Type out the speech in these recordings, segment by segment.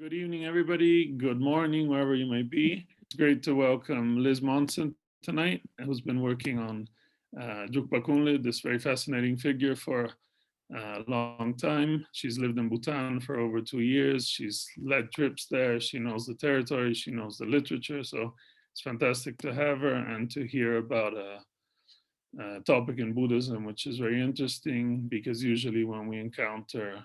Good evening, everybody. Good morning, wherever you may be. It's great to welcome Liz Monson tonight, who's been working on Drukpa Kunley, this very fascinating figure, for a long time. She's lived in Bhutan for over 2 years. She's led trips there. She knows the territory. She knows the literature. So it's fantastic to have her and to hear about a topic in Buddhism, which is very interesting because usually when we encounter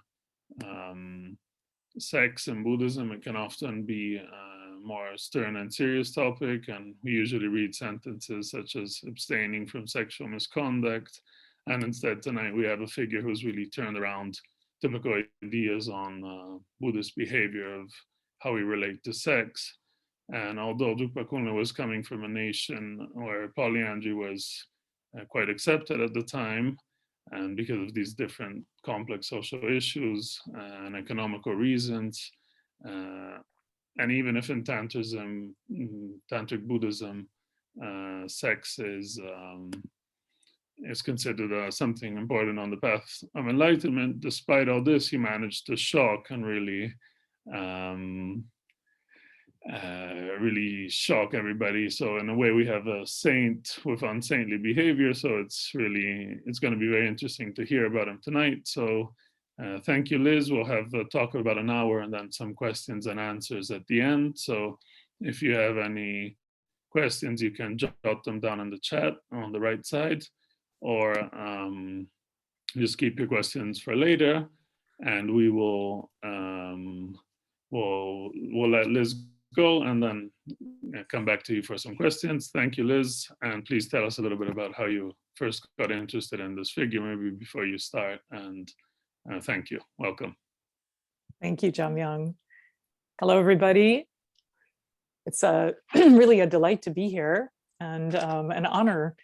sex in Buddhism, it can often be a more stern and serious topic, and we usually read sentences such as abstaining from sexual misconduct. And instead tonight we have a figure who's really turned around typical ideas on Buddhist behavior of how we relate to sex. And although Drukpa Kunley was coming from a nation where polyandry was quite accepted at the time, and because of these different complex social issues and economical reasons, and even if in Tantrism, Tantric Buddhism, sex is considered something important on the path of enlightenment, despite all this, he managed to shock and really really shock everybody. So in a way we have a saint with unsaintly behavior, so it's going to be very interesting to hear about him tonight. So thank you, Liz. We'll have a talk for about an hour and then some questions and answers at the end. So if you have any questions, you can jot them down in the chat on the right side, or just keep your questions for later, and we will we'll let Liz go and then come back to you for some questions. Thank you, Liz. And please tell us a little bit about how you first got interested in this figure, maybe before you start. And thank you. Welcome. Thank you, Jamyang. Hello, everybody. It's really a delight to be here and an honor.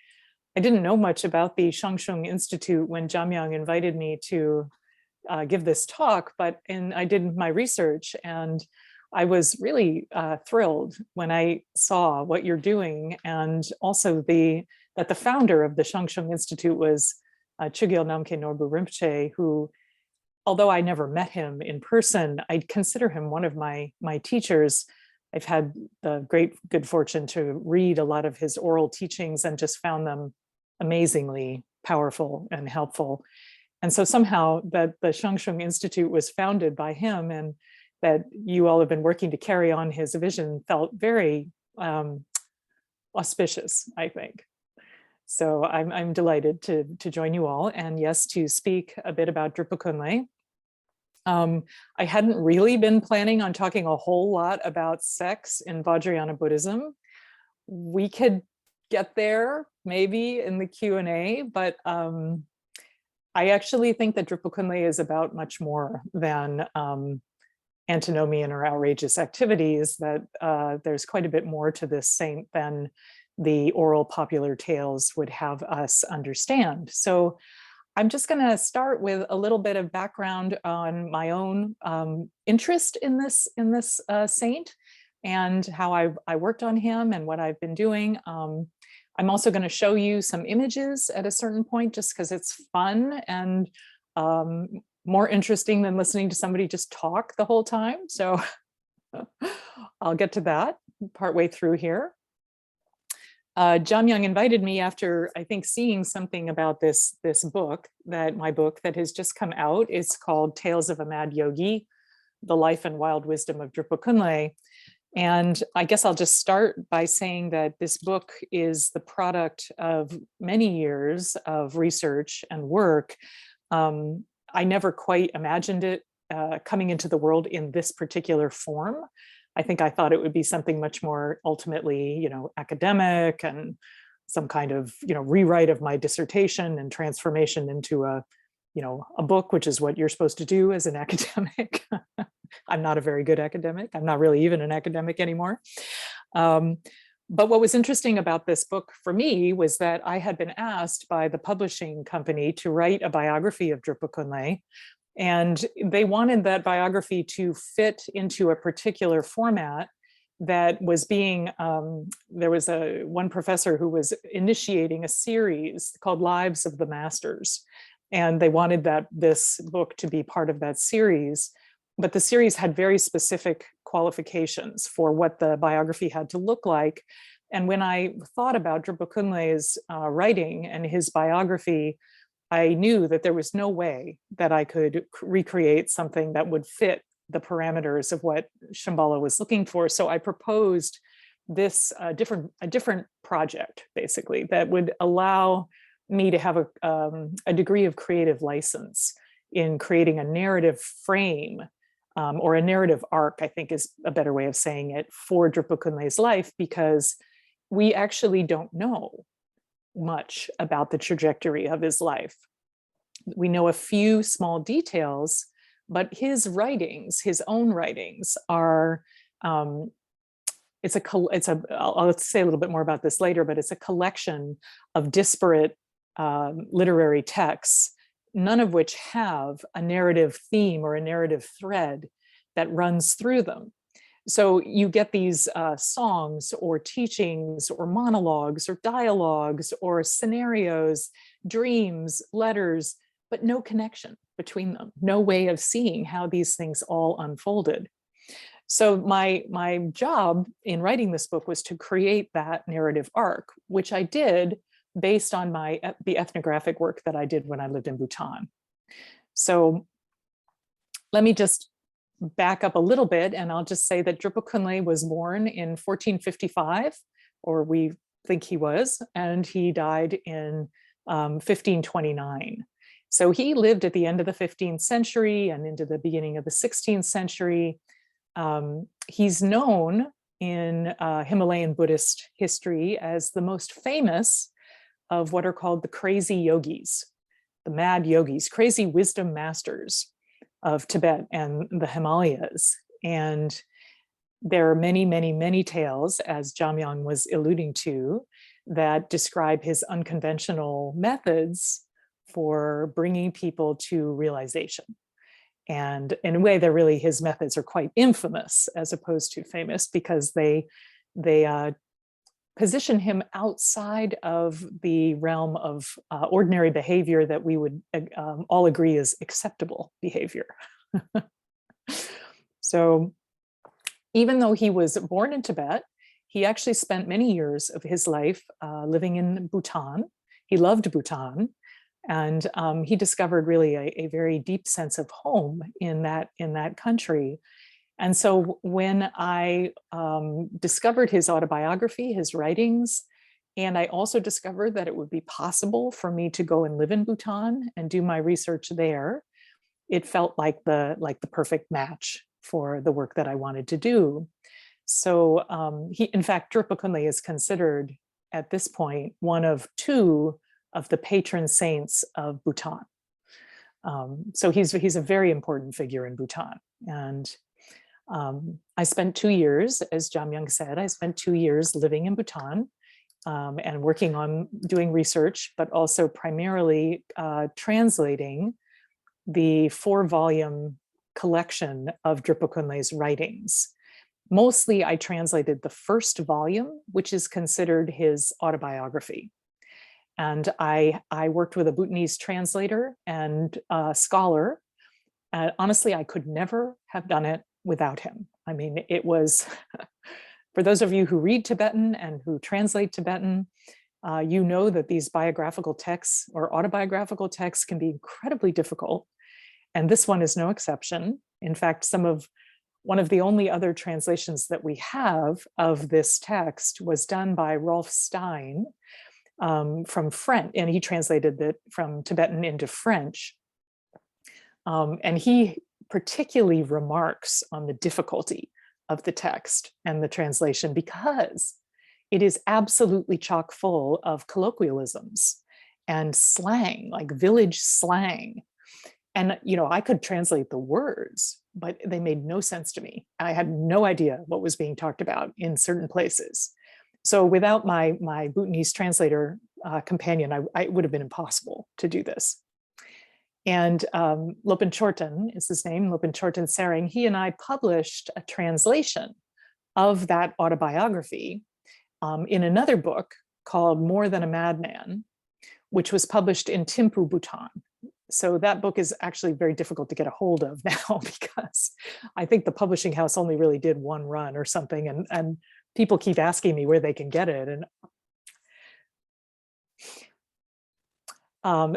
I didn't know much about the Shangshung Institute when Jamyang invited me to give this talk, but I did my research, and I was really thrilled when I saw what you're doing, and also that the founder of the Shangshung Institute was Chogyal Namkhe Norbu Rinpoche, who, although I never met him in person, I consider him one of my teachers. I've had the good fortune to read a lot of his oral teachings and just found them amazingly powerful and helpful. And so somehow that the Shangshung Institute was founded by him, and that you all have been working to carry on his vision, felt very auspicious, I think. So I'm delighted to join you all, and yes, to speak a bit about Drukpa Kunley. I hadn't really been planning on talking a whole lot about sex in Vajrayana Buddhism. We could get there maybe in the Q&A, but I actually think that Drukpa Kunley is about much more than antinomian or outrageous activities, that there's quite a bit more to this saint than the oral popular tales would have us understand. So I'm just going to start with a little bit of background on my own interest in this saint and how I worked on him and what I've been doing. I'm also going to show you some images at a certain point, just because it's fun and more interesting than listening to somebody just talk the whole time. So I'll get to that partway through here. Jamyang invited me after, I think, seeing something about this book, my book that has just come out. It's called Tales of a Mad Yogi, The Life and Wild Wisdom of Drukpa Kunley. And I guess I'll just start by saying that this book is the product of many years of research and work. I never quite imagined it coming into the world in this particular form. I think I thought it would be something much more ultimately, academic and some kind of, rewrite of my dissertation and transformation into a book, which is what you're supposed to do as an academic. I'm not a very good academic. I'm not really even an academic anymore. But what was interesting about this book for me was that I had been asked by the publishing company to write a biography of Drukpa Kunley, and they wanted that biography to fit into a particular format that was being, there was one professor who was initiating a series called Lives of the Masters, and they wanted this book to be part of that series. but the series had very specific qualifications for what the biography had to look like. And when I thought about Drukpa Kunley's writing and his biography, I knew that there was no way that I could recreate something that would fit the parameters of what Shambhala was looking for. So I proposed this different project, basically, that would allow me to have a degree of creative license in creating a narrative frame, or a narrative arc, I think is a better way of saying it, for Drukpa Kunley's life, because we actually don't know much about the trajectory of his life. We know a few small details, but his writings, his own writings, are I'll say a little bit more about this later, but it's a collection of disparate literary texts, none of which have a narrative theme or a narrative thread that runs through them. So you get these songs or teachings or monologues or dialogues or scenarios, dreams, letters, but no connection between them, no way of seeing how these things all unfolded. So my job in writing this book was to create that narrative arc, which I did based on the ethnographic work that I did when I lived in Bhutan. So let me just back up a little bit, and I'll just say that Drukpa Kunley was born in 1455, or we think he was, and he died in 1529. So he lived at the end of the 15th century and into the beginning of the 16th century. He's known in Himalayan Buddhist history as the most famous of what are called the crazy yogis, the mad yogis, crazy wisdom masters of Tibet and the Himalayas. And there are many, many, many tales, as Jamyang was alluding to, that describe his unconventional methods for bringing people to realization. And in a way, his methods are quite infamous as opposed to famous, because they position him outside of the realm of ordinary behavior that we would all agree is acceptable behavior. So even though he was born in Tibet, he actually spent many years of his life living in Bhutan. He loved Bhutan, and he discovered really a very deep sense of home in that country. And so when I discovered his autobiography, his writings, and I also discovered that it would be possible for me to go and live in Bhutan and do my research there, it felt like the perfect match for the work that I wanted to do. So in fact, Drukpa Kunley is considered at this point one of two of the patron saints of Bhutan. So he's a very important figure in Bhutan. And I spent 2 years, as Jamyang said, I spent 2 years living in Bhutan and working on doing research, but also primarily translating the 4-volume collection of Drukpa Kunley's writings. Mostly I translated the first volume, which is considered his autobiography. And I worked with a Bhutanese translator and scholar. Honestly, I could never have done it without him. I mean, it was, for those of you who read Tibetan and who translate Tibetan, you know that these biographical texts or autobiographical texts can be incredibly difficult. And this one is no exception. In fact, one of the only other translations that we have of this text was done by Rolf Stein from French, and he translated it from Tibetan into French. And he particularly remarks on the difficulty of the text and the translation, because it is absolutely chock full of colloquialisms and slang, like village slang. And, I could translate the words, but they made no sense to me. I had no idea what was being talked about in certain places. So without my Bhutanese translator companion, it would have been impossible to do this. And Lopan Chorten is his name, Lopan Chorten Sering. He and I published a translation of that autobiography in another book called More Than a Madman, which was published in Thimphu, Bhutan. So that book is actually very difficult to get a hold of now because I think the publishing house only really did one run or something, and people keep asking me where they can get it. And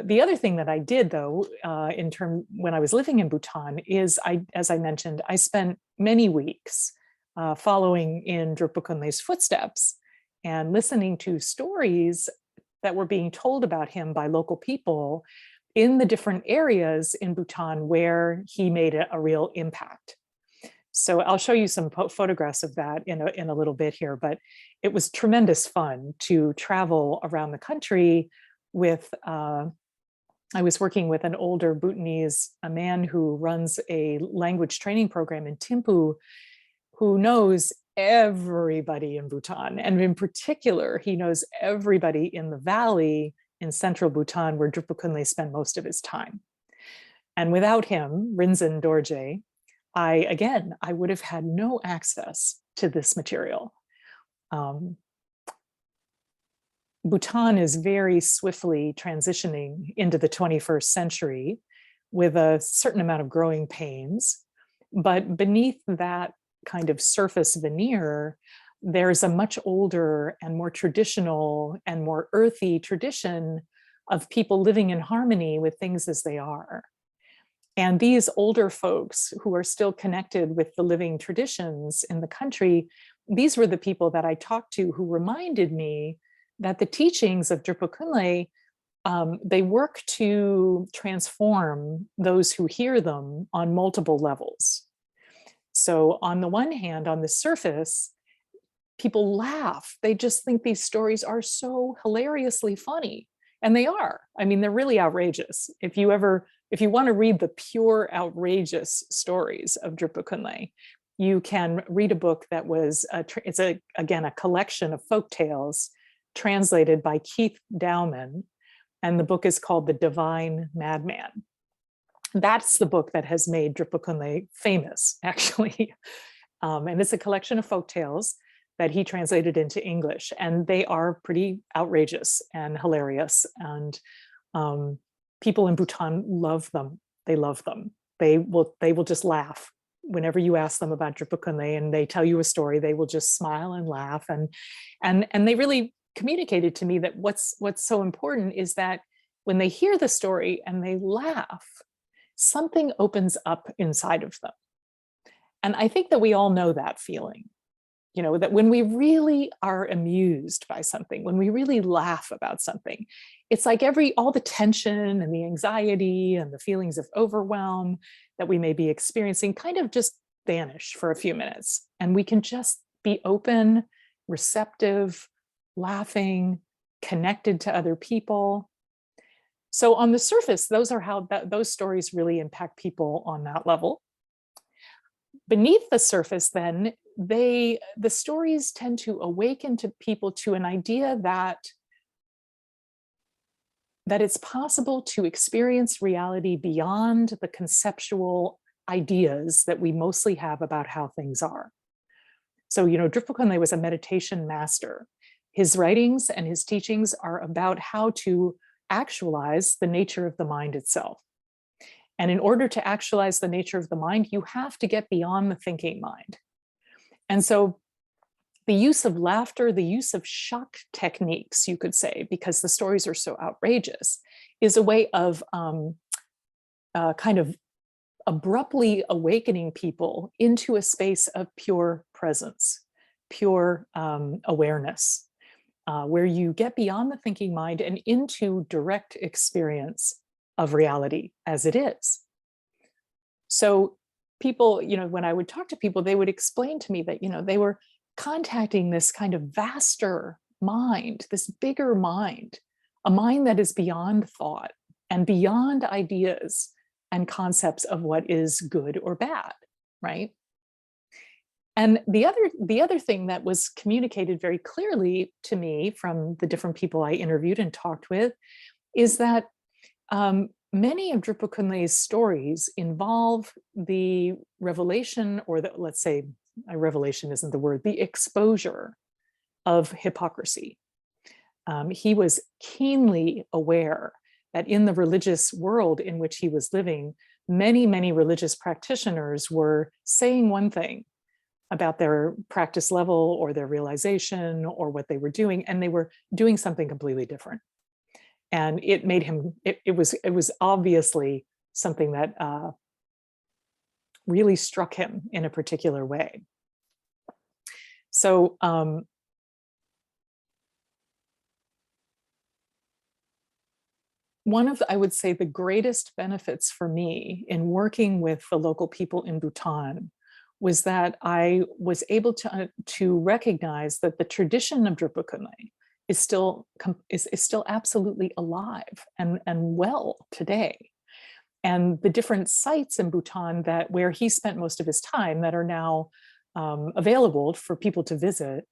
the other thing that I did, though, when I was living in Bhutan, is as I mentioned, I spent many weeks following in Drukpa Kunley's footsteps and listening to stories that were being told about him by local people in the different areas in Bhutan where he made a real impact. So I'll show you some photographs of that in a little bit here, but it was tremendous fun to travel around the country with, I was working with an older Bhutanese, a man who runs a language training program in Thimphu, who knows everybody in Bhutan. And in particular, he knows everybody in the valley in central Bhutan where Drukpa Kunley spent most of his time. And without him, Rinzin Dorje, I would have had no access to this material. Bhutan is very swiftly transitioning into the 21st century with a certain amount of growing pains. But beneath that kind of surface veneer, there's a much older and more traditional and more earthy tradition of people living in harmony with things as they are. And these older folks who are still connected with the living traditions in the country, these were the people that I talked to who reminded me that the teachings of Drukpa Kunley, they work to transform those who hear them on multiple levels. So on the one hand, on the surface, people laugh. They just think these stories are so hilariously funny. And they are. I mean, they're really outrageous. If you want to read the pure outrageous stories of Drukpa Kunley, you can read a book that was, again, a collection of folk tales translated by Keith Dowman. And the book is called The Divine Madman. That's the book that has made Drukpa Kunley famous, actually. And it's a collection of folk tales that he translated into English, and they are pretty outrageous and hilarious. And people in Bhutan love them. They love them. They will just laugh whenever you ask them about Drukpa Kunley, and they tell you a story. They will just smile and laugh, and they really communicated to me that what's so important is that when they hear the story and they laugh, something opens up inside of them. And I think that we all know that feeling, that when we really are amused by something, when we really laugh about something, it's like all the tension and the anxiety and the feelings of overwhelm that we may be experiencing kind of just vanish for a few minutes. And we can just be open, receptive, laughing, connected to other people. So on the surface, those are how those stories really impact people on that level. Beneath the surface, then, the stories tend to awaken to people to an idea that it's possible to experience reality beyond the conceptual ideas that we mostly have about how things are. So, Drukpa Kunley was a meditation master. His writings and his teachings are about how to actualize the nature of the mind itself. And in order to actualize the nature of the mind, you have to get beyond the thinking mind. And so the use of laughter, the use of shock techniques, you could say, because the stories are so outrageous, is a way of kind of abruptly awakening people into a space of pure presence, pure awareness. Where you get beyond the thinking mind and into direct experience of reality as it is. So people, when I would talk to people, they would explain to me that, they were contacting this kind of vaster mind, this bigger mind, a mind that is beyond thought and beyond ideas and concepts of what is good or bad, right? And the other thing that was communicated very clearly to me from the different people I interviewed and talked with is that many of Drukpa Kunley's stories involve the revelation, or let's say, revelation isn't the word, the exposure of hypocrisy. He was keenly aware that in the religious world in which he was living, many, many religious practitioners were saying one thing about their practice level or their realization or what they were doing, and they were doing something completely different. And it made him, it was obviously something that really struck him in a particular way. So one of, I would say, the greatest benefits for me in working with the local people in Bhutan was that I was able to recognize that the tradition of Drukpa Kunley is still absolutely alive and well today. And the different sites in Bhutan where he spent most of his time that are now available for people to visit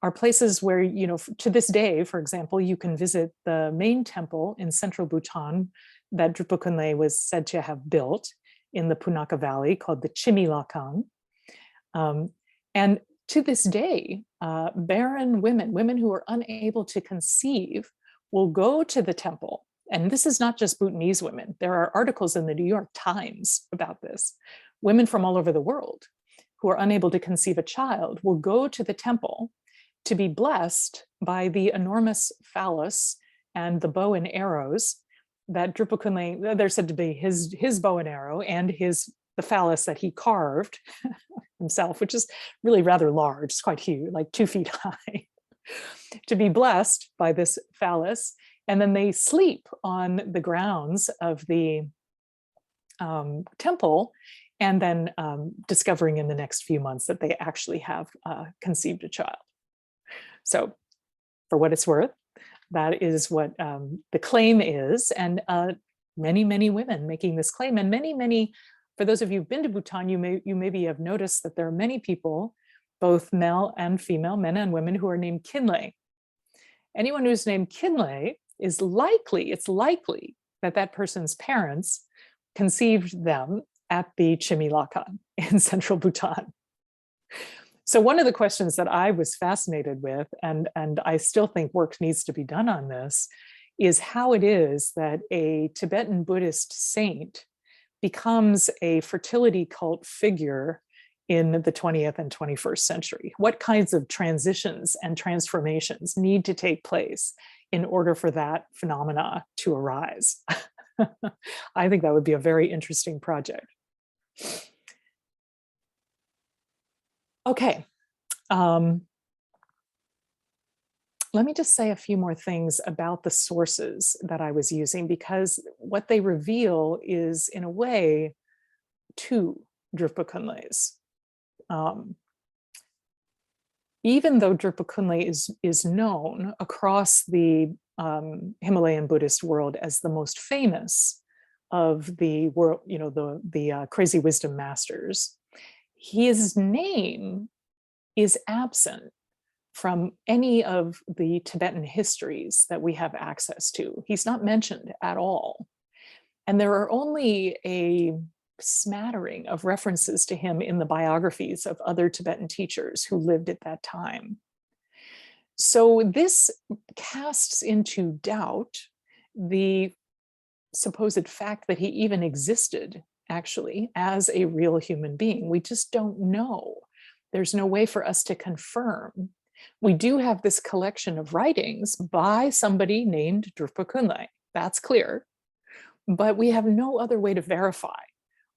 are places where, you know, to this day, for example, you can visit the main temple in central Bhutan that Drukpa Kunley was said to have built in the Punakha Valley, called the Chimilakan. And to this day, barren women who are unable to conceive, will go to the temple. And this is not just Bhutanese women. There are articles in the New York Times about this. Women from all over the world who are unable to conceive a child will go to the temple to be blessed by the enormous phallus and the bow and arrows that Drukpa Kunley, they're said to be his bow and arrow and the phallus that he carved himself, which is really rather large. It's quite huge, like 2 feet high, to be blessed by this phallus. And then they sleep on the grounds of the temple, and then discovering in the next few months that they actually have conceived a child. So for what it's worth, that is what the claim is. And many, many women making this claim, and many, for those of you who've been to Bhutan, you maybe have noticed that there are many people, both male and female, men and women, who are named Kinley. Anyone who's named Kinley it's likely that that person's parents conceived them at the Chimilakan in central Bhutan. So one of the questions that I was fascinated with, and I still think work needs to be done on this, is how it is that a Tibetan Buddhist saint becomes a fertility cult figure in the 20th and 21st century. What kinds of transitions and transformations need to take place in order for that phenomena to arise? I think that would be a very interesting project. Okay. Let me just say a few more things about the sources that I was using, because what they reveal is, in a way, two Drukpa Kunleys. Even though Drukpa Kunley is known across the Himalayan Buddhist world as the most famous of the world, you know, the crazy wisdom masters, his name is absent from any of the Tibetan histories that we have access to. He's not mentioned at all. And there are only a smattering of references to him in the biographies of other Tibetan teachers who lived at that time. So this casts into doubt the supposed fact that he even existed, actually, as a real human being. We just don't know. There's no way for us to confirm. We do have this collection of writings by somebody named Drukpa Kunley. That's clear. But we have no other way to verify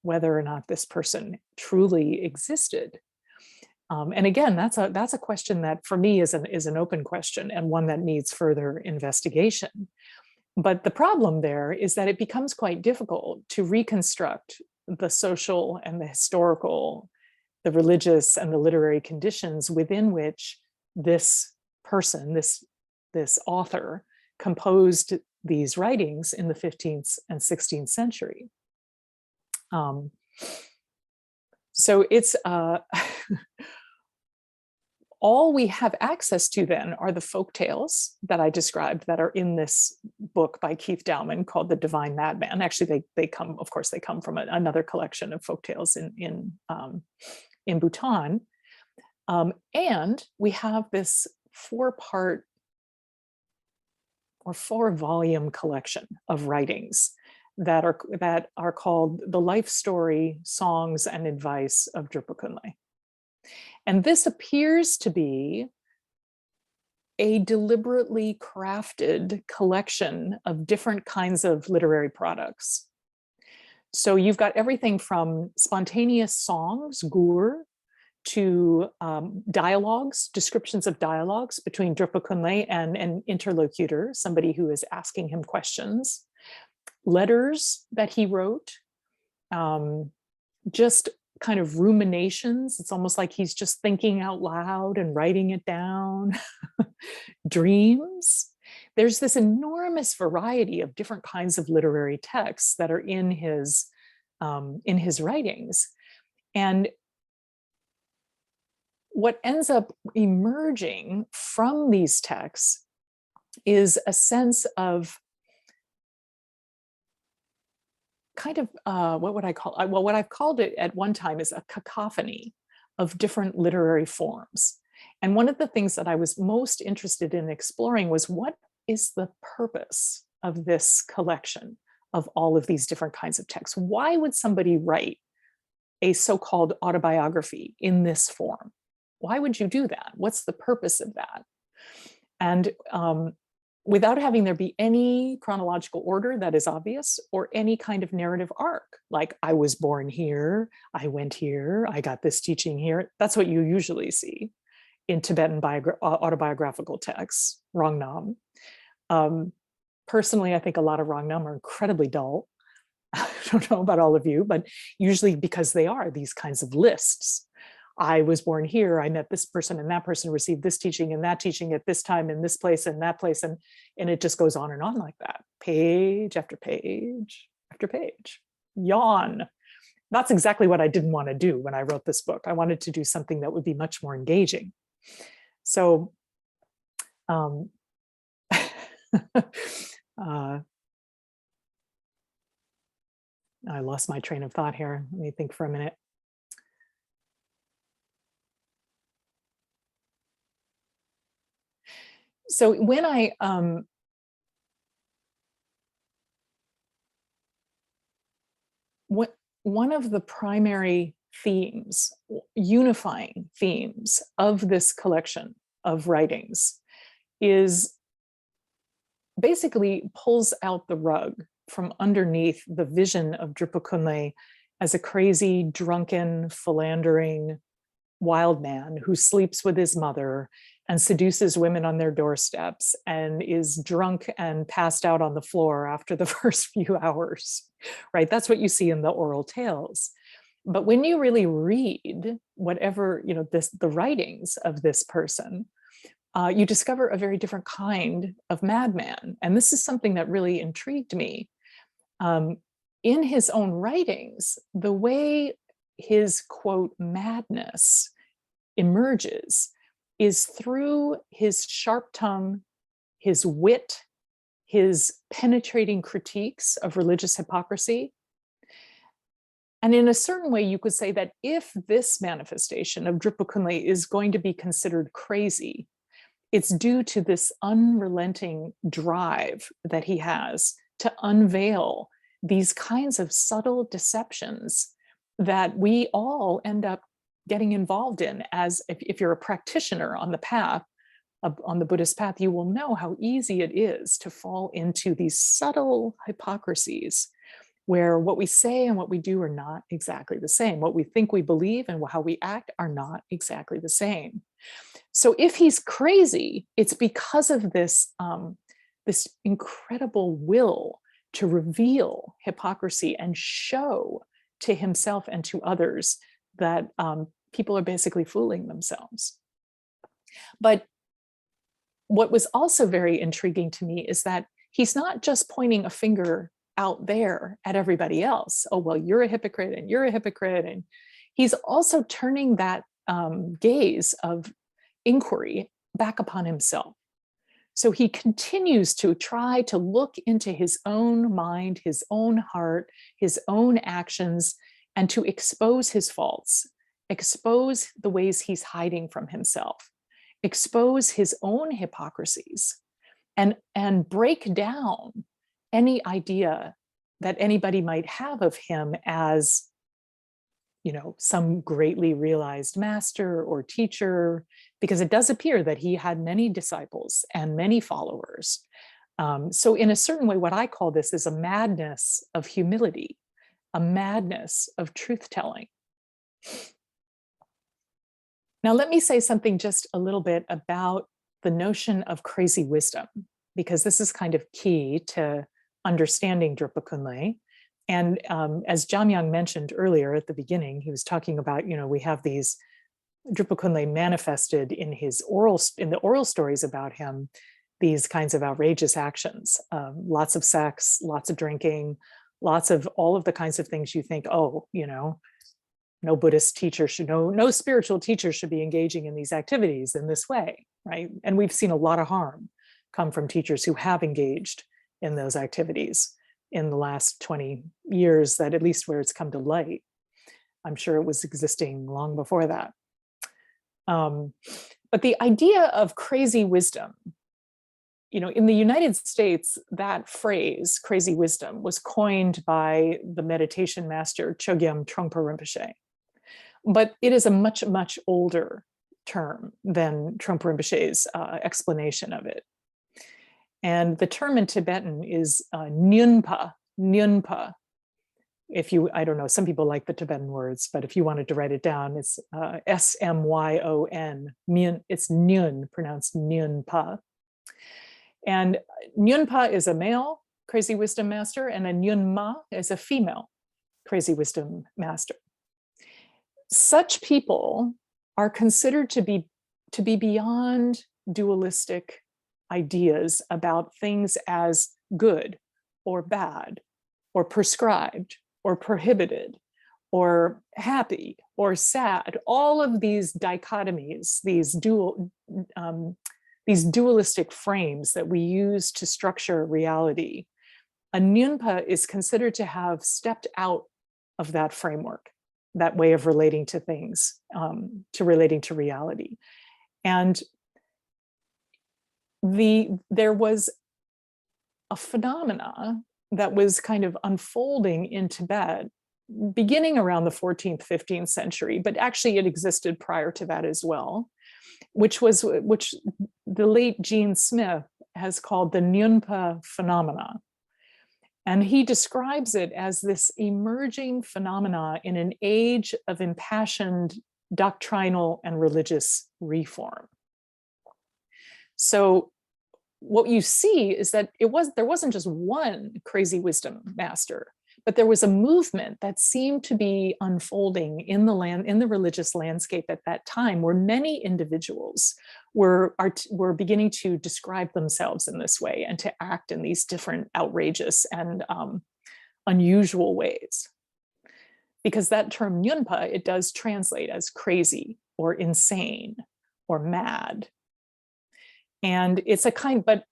whether or not this person truly existed. And again, that's a question that for me is an open question, and one that needs further investigation. But the problem there is that it becomes quite difficult to reconstruct the social and the historical, the religious and the literary conditions within which this person, this author, composed these writings in the 15th and 16th century. So it's all we have access to then are the folk tales that I described that are in this book by Keith Dowman called The Divine Madman. Actually, they come, of course, they come from another collection of folk tales in Bhutan. And we have this 4-part or 4-volume collection of writings that are called The Life Story, Songs, and Advice of Drukpa Kunley. And this appears to be a deliberately crafted collection of different kinds of literary products. So you've got everything from spontaneous songs, gur, to dialogues, descriptions of dialogues between Drukpa Kunley and an interlocutor, somebody who is asking him questions, letters that he wrote, just kind of ruminations. It's almost like he's just thinking out loud and writing it down. Dreams. There's this enormous variety of different kinds of literary texts that are in his writings. And what ends up emerging from these texts is a sense of kind of, what would I call, well, what I've called it at one time is a cacophony of different literary forms. And one of the things that I was most interested in exploring was, what is the purpose of this collection of all of these different kinds of texts? Why would somebody write a so-called autobiography in this form? Why would you do that? What's the purpose of that? And without having there be any chronological order that is obvious, or any kind of narrative arc, like I was born here, I went here, I got this teaching here. That's what you usually see in Tibetan autobiographical texts, Rongnam. Personally, I think a lot of Rongnam are incredibly dull. I don't know about all of you, but usually because they are these kinds of lists. I was born here, I met this person and that person received this teaching and that teaching at this time in this place and that place. And it just goes on and on like that, page after page after page. Yawn. That's exactly what I didn't want to do when I wrote this book. I wanted to do something that would be much more engaging. So I lost my train of thought here. Let me think for a minute. So when I one of the primary themes, unifying themes of this collection of writings is basically pulls out the rug from underneath the vision of Drukpa Kunley as a crazy, drunken, philandering wild man who sleeps with his mother and seduces women on their doorsteps and is drunk and passed out on the floor after the first few hours, right? That's what you see in the oral tales. But when you really read whatever, the writings of this person, you discover a very different kind of madman. And this is something that really intrigued me. In his own writings, the way his, quote, madness emerges is through his sharp tongue, his wit, his penetrating critiques of religious hypocrisy. And in a certain way, you could say that if this manifestation of Drukpa Kunley is going to be considered crazy, it's due to this unrelenting drive that he has to unveil these kinds of subtle deceptions that we all end up getting involved in. As if you're a practitioner on the path, on the Buddhist path, you will know how easy it is to fall into these subtle hypocrisies where what we say and what we do are not exactly the same. What we think we believe and how we act are not exactly the same. So if he's crazy, it's because of this, this incredible will to reveal hypocrisy and show to himself and to others that people are basically fooling themselves. But what was also very intriguing to me is that he's not just pointing a finger out there at everybody else. Oh, well, you're a hypocrite and you're a hypocrite. And he's also turning that gaze of inquiry back upon himself. So he continues to try to look into his own mind, his own heart, his own actions, and to expose his faults, expose the ways he's hiding from himself, expose his own hypocrisies, and break down any idea that anybody might have of him as, you know, some greatly realized master or teacher, because it does appear that he had many disciples and many followers. So in a certain way, what I call this is a madness of humility, a madness of truth-telling. Now, let me say something just a little bit about the notion of crazy wisdom, because this is kind of key to understanding Drukpa Kunley. And as Jamyang mentioned earlier at the beginning, he was talking about, you know, we have these Drukpa Kunley manifested in the oral stories about him, these kinds of outrageous actions, lots of sex, lots of drinking, lots of all of the kinds of things you think, oh, you know, no Buddhist teacher should, no spiritual teacher should be engaging in these activities in this way, right? And we've seen a lot of harm come from teachers who have engaged in those activities in the last 20 years, that at least where it's come to light. I'm sure it was existing long before that. But the idea of crazy wisdom, you know, in the United States, that phrase, crazy wisdom, was coined by the meditation master Chogyam Trungpa Rinpoche. But it is a much, much older term than Trungpa Rinpoche's explanation of it. And the term in Tibetan is nyunpa, nyunpa. If you, I don't know, some people like the Tibetan words, but if you wanted to write it down, it's S-M-Y-O-N, it's nyun, pronounced nyunpa. And nyunpa is a male crazy wisdom master, and a nyunma is a female crazy wisdom master. Such people are considered to be beyond dualistic ideas about things as good or bad or prescribed or prohibited or happy or sad. All of these dichotomies, these dualistic frames that we use to structure reality, a nyunpa is considered to have stepped out of that framework, that way of relating to things, to relating to reality. And there was a phenomena that was kind of unfolding in Tibet beginning around the 14th, 15th century, but actually it existed prior to that as well, which the late Gene Smith has called the Nyunpa phenomena. And he describes it as this emerging phenomena in an age of impassioned doctrinal and religious reform. So what you see is that there wasn't just one crazy wisdom master, but there was a movement that seemed to be unfolding in the religious landscape at that time, where many individuals were beginning to describe themselves in this way and to act in these different outrageous and unusual ways. Because that term nyunpa, it does translate as crazy or insane or mad. And it's a kind, but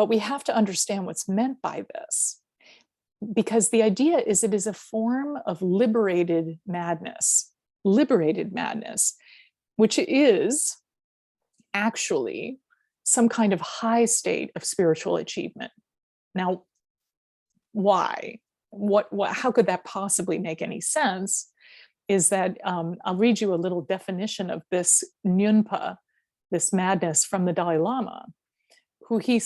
we have to understand what's meant by this, because the idea is it is a form of liberated madness, which is actually some kind of high state of spiritual achievement. Now, why? How could that possibly make any sense? Is that I'll read you a little definition of this nyunpa, this madness, from the Dalai Lama, who he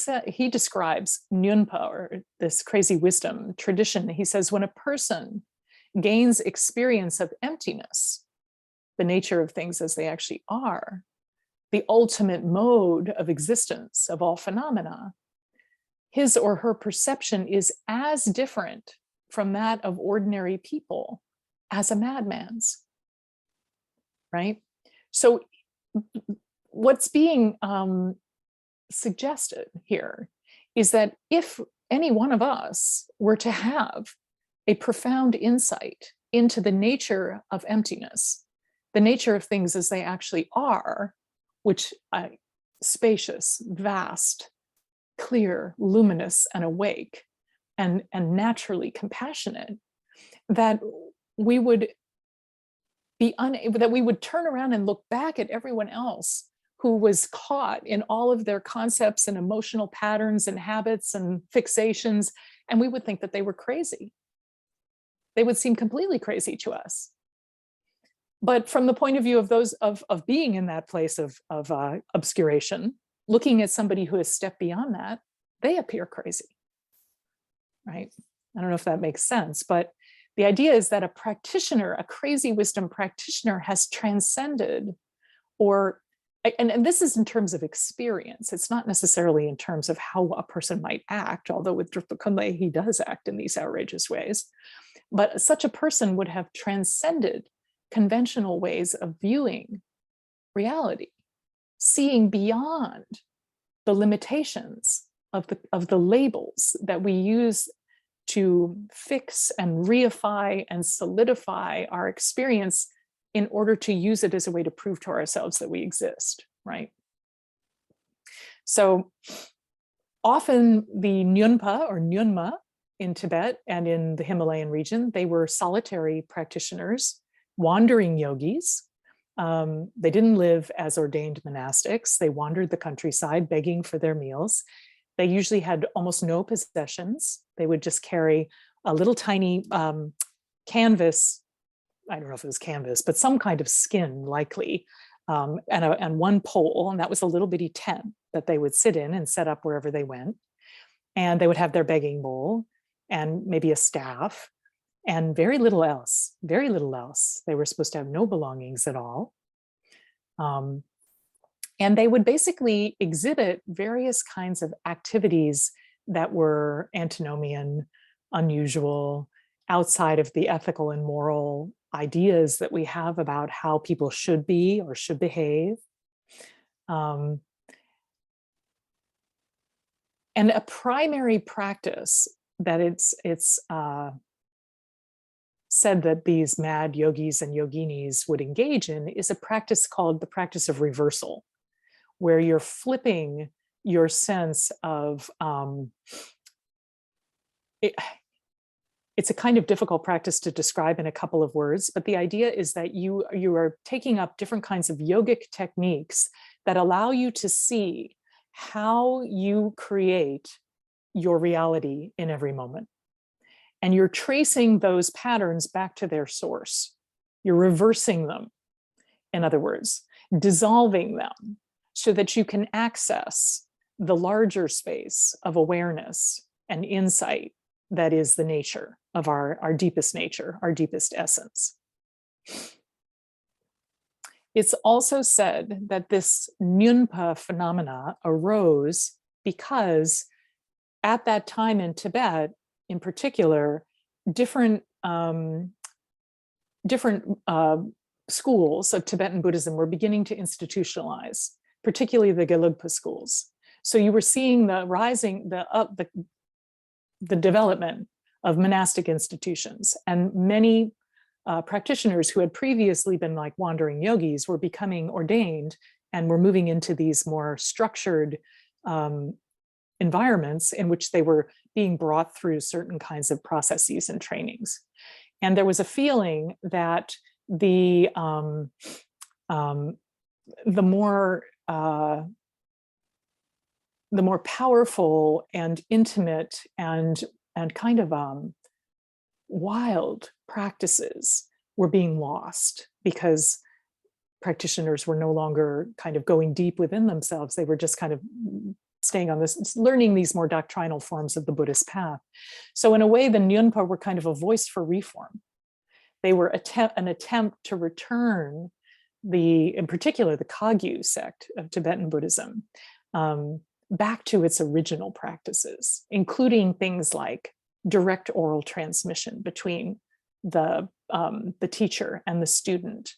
describes nyunpa, or this crazy wisdom tradition. He says, when a person gains experience of emptiness, the nature of things as they actually are, the ultimate mode of existence of all phenomena, his or her perception is as different from that of ordinary people as a madman's, right? So what's being suggested here is that if any one of us were to have a profound insight into the nature of emptiness, the nature of things as they actually are, which spacious, vast, clear, luminous, and awake, and naturally compassionate, that we would be unable, that we would turn around and look back at everyone else who was caught in all of their concepts and emotional patterns and habits and fixations, and we would think that they were crazy. They would seem completely crazy to us. But from the point of view of those of being in that place of obscuration, looking at somebody who has stepped beyond that, they appear crazy, right? I don't know if that makes sense, but the idea is that a practitioner, a crazy wisdom practitioner, has transcended, or, and this is in terms of experience. It's not necessarily in terms of how a person might act, although with Drukpa Kunley, he does act in these outrageous ways. But such a person would have transcended conventional ways of viewing reality, seeing beyond the limitations of the labels that we use to fix and reify and solidify our experience in order to use it as a way to prove to ourselves that we exist, right? So often the Nyunpa or Nyunma in Tibet and in the Himalayan region, they were solitary practitioners, wandering yogis. They didn't live as ordained monastics. They wandered the countryside begging for their meals. They usually had almost no possessions. They would just carry a little tiny canvas, I don't know if it was canvas, but some kind of skin likely, and one pole, and that was a little bitty tent that they would sit in and set up wherever they went. And they would have their begging bowl and maybe a staff and very little else, very little else. They were supposed to have no belongings at all. And they would basically exhibit various kinds of activities that were antinomian, unusual, outside of the ethical and moral ideas that we have about how people should be or should behave. And a primary practice that it's said that these mad yogis and yoginis would engage in is a practice called the practice of reversal, where you're flipping your sense of, it's a kind of difficult practice to describe in a couple of words, but the idea is that you are taking up different kinds of yogic techniques that allow you to see how you create your reality in every moment. And you're tracing those patterns back to their source. You're reversing them, in other words, dissolving them so that you can access the larger space of awareness and insight that is the nature of our deepest nature, our deepest essence. It's also said that this Nyunpa phenomena arose because at that time in Tibet, in particular, different schools of Tibetan Buddhism were beginning to institutionalize, particularly the Gelugpa schools. So you were seeing the rising, the development of monastic institutions, and many practitioners who had previously been like wandering yogis were becoming ordained and were moving into these more structured environments in which they were being brought through certain kinds of processes and trainings. And there was a feeling that the more powerful and intimate and kind of wild practices were being lost because practitioners were no longer kind of going deep within themselves. They were just kind of staying on this, learning these more doctrinal forms of the Buddhist path. So in a way, the Nyunpa were kind of a voice for reform. They were an attempt to return in particular, the Kagyu sect of Tibetan Buddhism, back to its original practices, including things like direct oral transmission between the teacher and the student,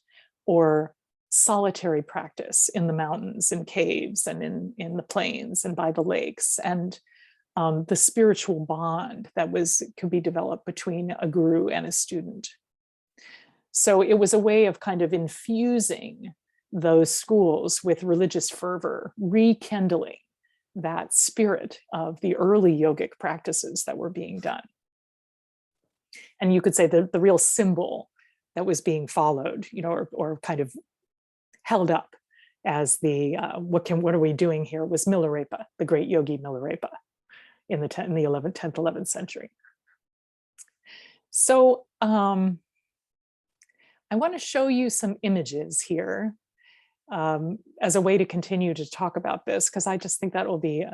or solitary practice in the mountains and caves and in the plains and by the lakes, and the spiritual bond that could be developed between a guru and a student. So it was a way of kind of infusing those schools with religious fervor, rekindling that spirit of the early yogic practices that were being done. And you could say the real symbol that was being followed, or kind of held up, as the what are we doing here was Milarepa, the great yogi Milarepa in the 10th, 11th century. So I want to show you some images here as a way to continue to talk about this, because I just think that will be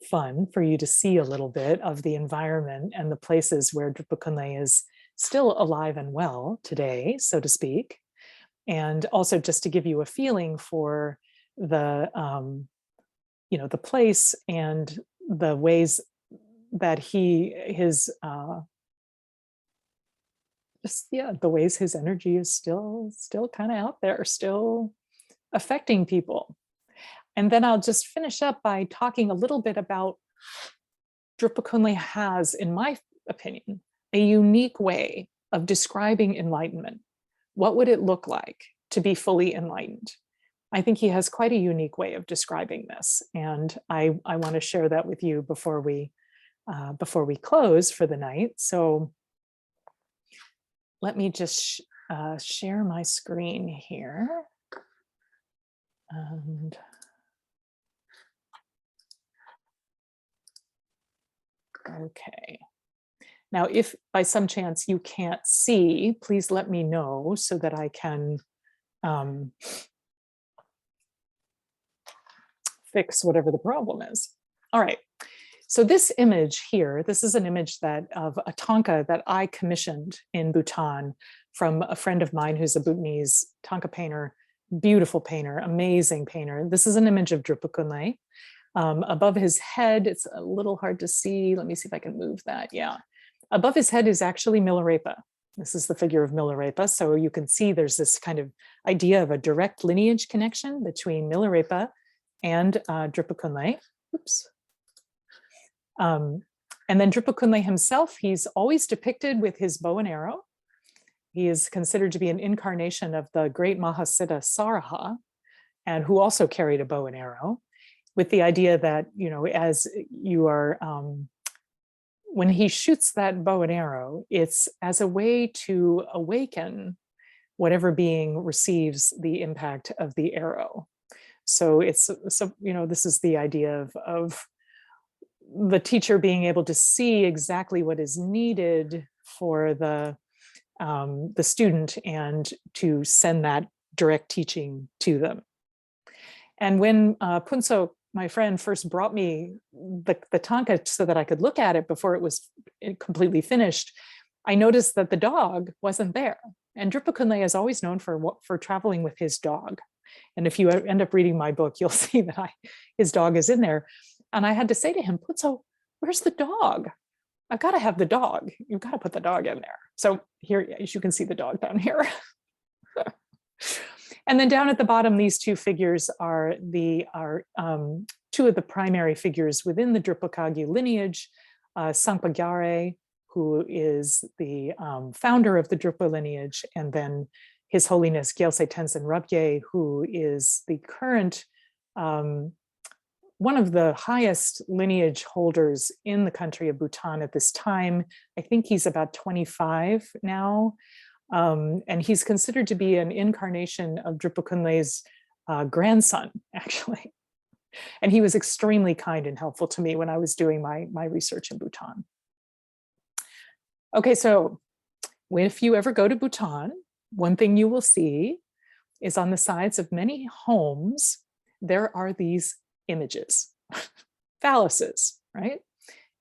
fun for you to see a little bit of the environment and the places where Drukpa Kunley is still alive and well today, so to speak. And also just to give you a feeling for the, the place and the ways that the ways his energy is still kind of out there, still affecting people. And then I'll just finish up by talking a little bit about Drukpa Kunley has, in my opinion, a unique way of describing enlightenment. What would it look like to be fully enlightened? I think he has quite a unique way of describing this. And I want to share that with you before we close for the night. So let me just share my screen here. And okay. Now, if by some chance you can't see, please let me know so that I can fix whatever the problem is. All right. So this image here, this is an image of a thangka that I commissioned in Bhutan from a friend of mine who's a Bhutanese thangka painter, beautiful painter, amazing painter. This is an image of Drukpa Kunley. Above his head, it's a little hard to see. Let me see if I can move that. Yeah. Above his head is actually Milarepa. This is the figure of Milarepa. So you can see there's this kind of idea of a direct lineage connection between Milarepa and Drukpa Kunley. Oops. And then Drukpa Kunley himself, he's always depicted with his bow and arrow. He is considered to be an incarnation of the great Mahasiddha Saraha, and who also carried a bow and arrow, with the idea that, as you are, when he shoots that bow and arrow, it's as a way to awaken whatever being receives the impact of the arrow. So this is the idea of the teacher being able to see exactly what is needed for the student and to send that direct teaching to them. And when Punso, my friend, first brought me the thangka so that I could look at it before it was completely finished, I noticed that the dog wasn't there. And Drukpa Kunley is always known for traveling with his dog. And if you end up reading my book, you'll see that his dog is in there. And I had to say to him, Punso, where's the dog? I've got to have the dog. You've got to put the dog in there. So here, as you can see the dog down here. And then down at the bottom, these two figures are two of the primary figures within the Drukpa Kagyu lineage. Sangpa Gyare, who is the founder of the Drukpa lineage, and then His Holiness Gyaltse Tenzin Rabgye, who is the current one of the highest lineage holders in the country of Bhutan at this time. I think he's about 25 now. And he's considered to be an incarnation of Drukpa Kunley's grandson, actually. And he was extremely kind and helpful to me when I was doing my research in Bhutan. Okay, so if you ever go to Bhutan, one thing you will see is on the sides of many homes, there are these images, phalluses, right?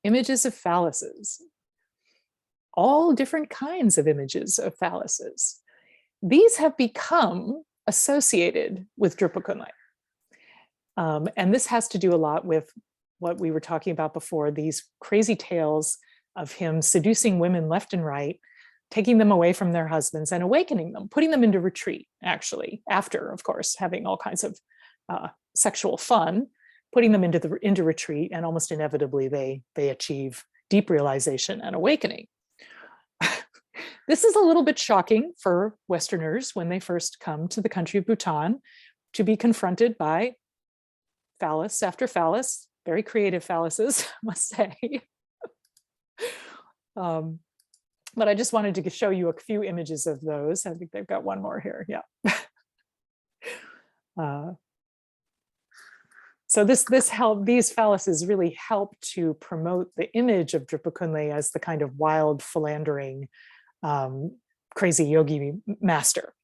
Images of phalluses. All different kinds of images of phalluses. These have become associated with Drukpa Kunley. And this has to do a lot with what we were talking about before, these crazy tales of him seducing women left and right, taking them away from their husbands and awakening them, putting them into retreat, actually, after, of course, having all kinds of sexual fun, putting them into retreat, and almost inevitably they achieve deep realization and awakening. This is a little bit shocking for Westerners when they first come to the country of Bhutan, to be confronted by phallus after phallus, very creative phalluses, I must say. But I just wanted to show you a few images of those. I think they've got one more here, yeah. So these phalluses really help to promote the image of Drukpa Kunley as the kind of wild, philandering, crazy yogi master.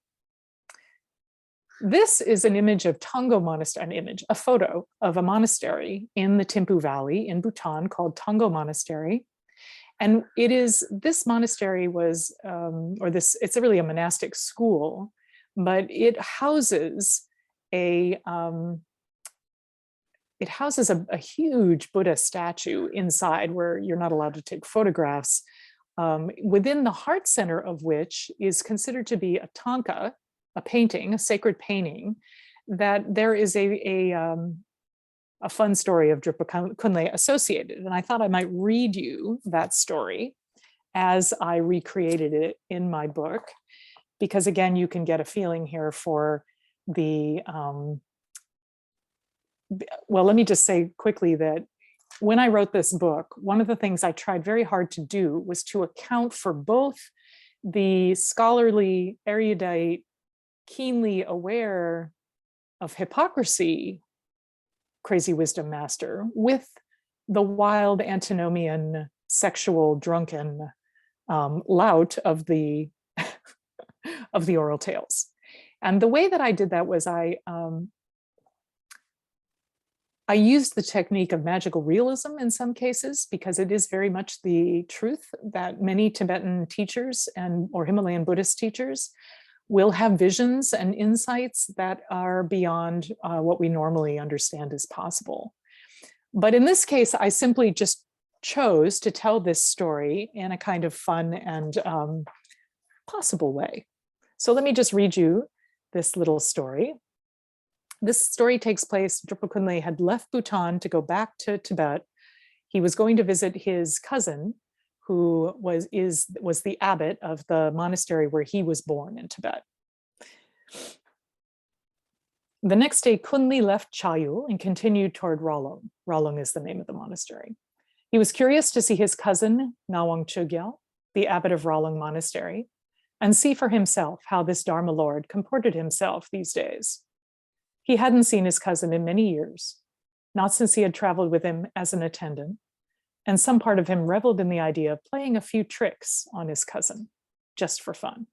This is an image of Tango Monastery, a photo of a monastery in the Thimphu Valley in Bhutan called Tango Monastery. And this monastery was, it's really a monastic school, but it houses a huge Buddha statue inside where you're not allowed to take photographs, within the heart center of which is considered to be a tanka, a painting, a sacred painting, that there is a fun story of Drukpa Kunley associated. And I thought I might read you that story as I recreated it in my book, because again, you can get a feeling here for the, well, let me just say quickly that when I wrote this book, one of the things I tried very hard to do was to account for both the scholarly, erudite, keenly aware of hypocrisy crazy wisdom master with the wild antinomian, sexual, drunken lout of the of the oral tales. And the way that I did that was I used the technique of magical realism in some cases, because it is very much the truth that many Tibetan teachers or Himalayan Buddhist teachers will have visions and insights that are beyond what we normally understand is possible. But in this case, I simply just chose to tell this story in a kind of fun and possible way. So let me just read you this little story. This story takes place, Drukpa Kunley had left Bhutan to go back to Tibet. He was going to visit his cousin, who was the abbot of the monastery where he was born in Tibet. The next day, Kunley left Chayul and continued toward Ralong. Ralong is the name of the monastery. He was curious to see his cousin, Nawang Chogyal, the abbot of Ralong Monastery, and see for himself how this Dharma Lord comported himself these days. He hadn't seen his cousin in many years, not since he had traveled with him as an attendant, and some part of him reveled in the idea of playing a few tricks on his cousin, just for fun.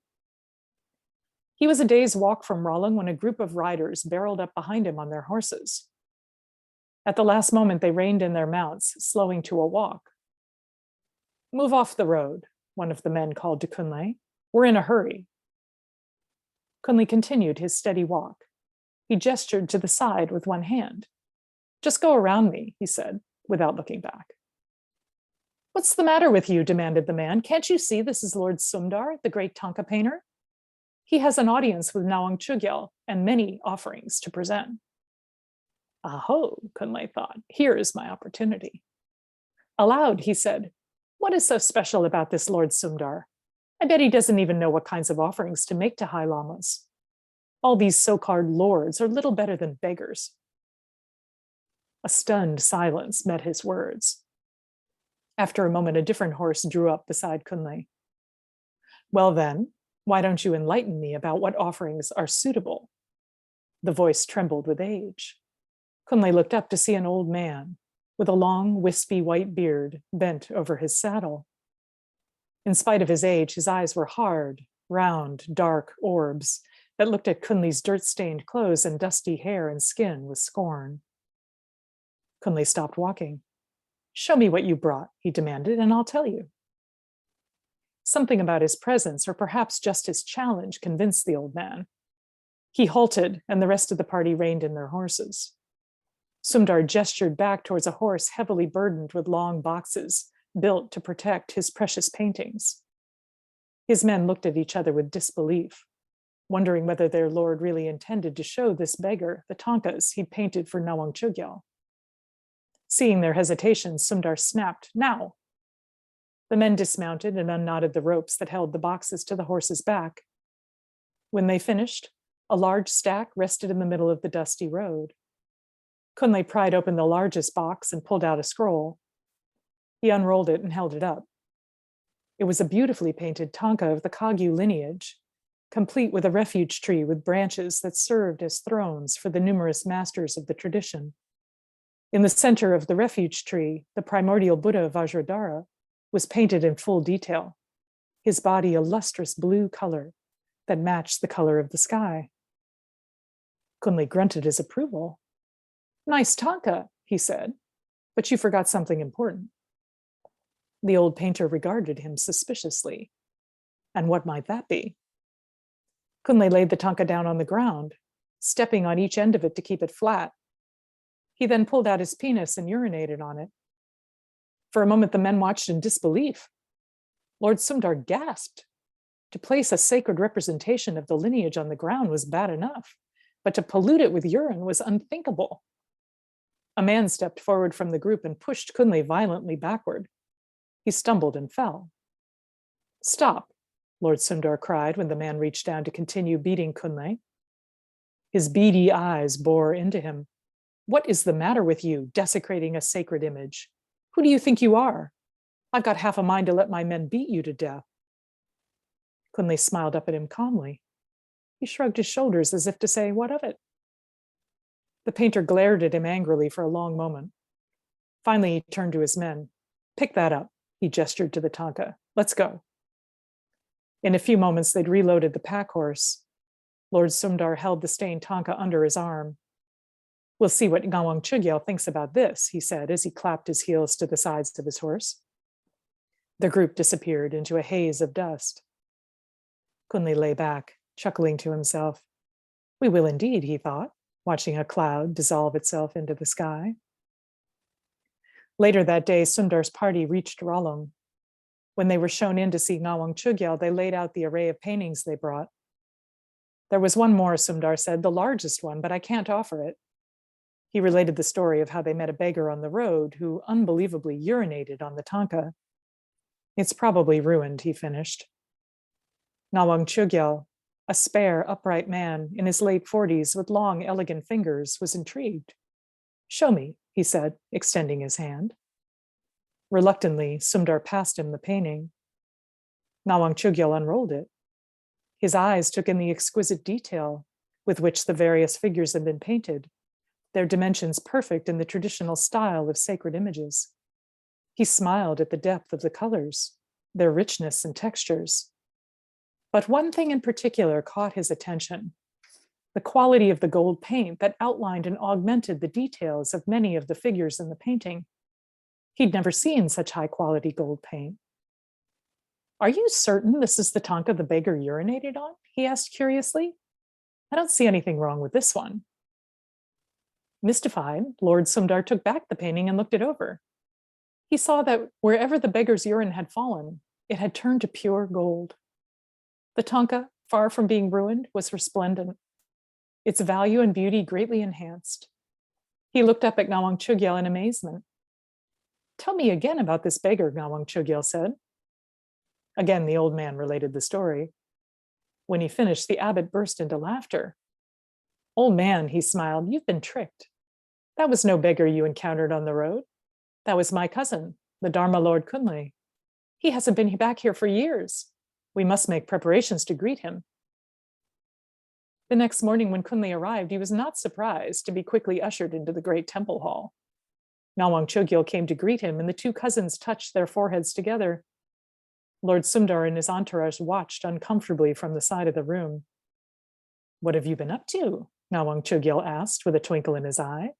He was a day's walk from Ralong when a group of riders barreled up behind him on their horses. At the last moment, they reined in their mounts, slowing to a walk. "Move off the road," one of the men called to Kunley. "We're in a hurry." Kunley continued his steady walk. He gestured to the side with one hand. "Just go around me," he said, without looking back. "What's the matter with you?" demanded the man. "Can't you see this is Lord Sumdar, the great tanka painter? He has an audience with Nawang Chogyal and many offerings to present." "Aho," Kunley thought, "here is my opportunity." Aloud, he said, "What is so special about this Lord Sumdar? I bet he doesn't even know what kinds of offerings to make to high lamas. All these so-called lords are little better than beggars." A stunned silence met his words. After a moment, a different horse drew up beside Kunley. "Well then, why don't you enlighten me about what offerings are suitable?" The voice trembled with age. Kunley looked up to see an old man with a long, wispy white beard bent over his saddle. In spite of his age, his eyes were hard, round, dark orbs that looked at Kunley's dirt-stained clothes and dusty hair and skin with scorn. Kunley stopped walking. "Show me what you brought," he demanded, "and I'll tell you." Something about his presence, or perhaps just his challenge, convinced the old man. He halted, and the rest of the party reined in their horses. Sumdar gestured back towards a horse heavily burdened with long boxes built to protect his precious paintings. His men looked at each other with disbelief, wondering whether their lord really intended to show this beggar the tankas he'd painted for Nawang Chogyal. Seeing their hesitation, Sumdar snapped, "Now!" The men dismounted and unknotted the ropes that held the boxes to the horse's back. When they finished, a large stack rested in the middle of the dusty road. Kunley pried open the largest box and pulled out a scroll. He unrolled it and held it up. It was a beautifully painted tanka of the Kagyu lineage, complete with a refuge tree with branches that served as thrones for the numerous masters of the tradition. In the center of the refuge tree, the primordial Buddha Vajradhara was painted in full detail, his body a lustrous blue color that matched the color of the sky. Kunley grunted his approval. "Nice tanka," he said, "but you forgot something important." The old painter regarded him suspiciously. "And what might that be?" Kunley laid the tanka down on the ground, stepping on each end of it to keep it flat. He then pulled out his penis and urinated on it. For a moment, the men watched in disbelief. Lord Sundar gasped. To place a sacred representation of the lineage on the ground was bad enough, but to pollute it with urine was unthinkable. A man stepped forward from the group and pushed Kunley violently backward. He stumbled and fell. "Stop," Lord Sundar cried when the man reached down to continue beating Kunley. His beady eyes bore into him. "What is the matter with you, desecrating a sacred image? Who do you think you are? I've got half a mind to let my men beat you to death." Kunley smiled up at him calmly. He shrugged his shoulders as if to say, "What of it?" The painter glared at him angrily for a long moment. Finally, he turned to his men. "Pick that up," he gestured to the tanka. "Let's go." In a few moments, they'd reloaded the pack horse. Lord Sundar held the stained tanka under his arm. "We'll see what Ngawang Chugyal thinks about this," he said as he clapped his heels to the sides of his horse. The group disappeared into a haze of dust. Kunley lay back, chuckling to himself. "We will indeed," he thought, watching a cloud dissolve itself into the sky. Later that day, Sundar's party reached Ralum. When they were shown in to see Ngawang Chugyal, they laid out the array of paintings they brought. "There was one more," Sundar said, "the largest one, but I can't offer it." He related the story of how they met a beggar on the road who unbelievably urinated on the tanka. "It's probably ruined," he finished. Ngawang Chugyal, a spare, upright man in his late 40s with long, elegant fingers, was intrigued. "Show me," he said, extending his hand. Reluctantly, Sundar passed him the painting. Ngawang Chugyal unrolled it. His eyes took in the exquisite detail with which the various figures had been painted, their dimensions perfect in the traditional style of sacred images. He smiled at the depth of the colors, their richness and textures. But one thing in particular caught his attention: the quality of the gold paint that outlined and augmented the details of many of the figures in the painting. He'd never seen such high quality gold paint. "Are you certain this is the tanka the beggar urinated on?" he asked curiously. "I don't see anything wrong with this one." Mystified, Lord Sundar took back the painting and looked it over. He saw that wherever the beggar's urine had fallen, it had turned to pure gold. The tanka, far from being ruined, was resplendent, its value and beauty greatly enhanced. He looked up at Ngawang Chugyal in amazement. "Tell me again about this beggar," Ngawang Chugyal said. Again, the old man related the story. When he finished, the abbot burst into laughter. "Old man," he smiled, "you've been tricked. That was no beggar you encountered on the road. That was my cousin, the Dharma Lord Kunley. He hasn't been back here for years. We must make preparations to greet him." The next morning when Kunley arrived, he was not surprised to be quickly ushered into the great temple hall. Ngawang Chugyal came to greet him, and the two cousins touched their foreheads together. Lord Sundar and his entourage watched uncomfortably from the side of the room. "What have you been up to?" Ngawang Chugyal asked with a twinkle in his eye.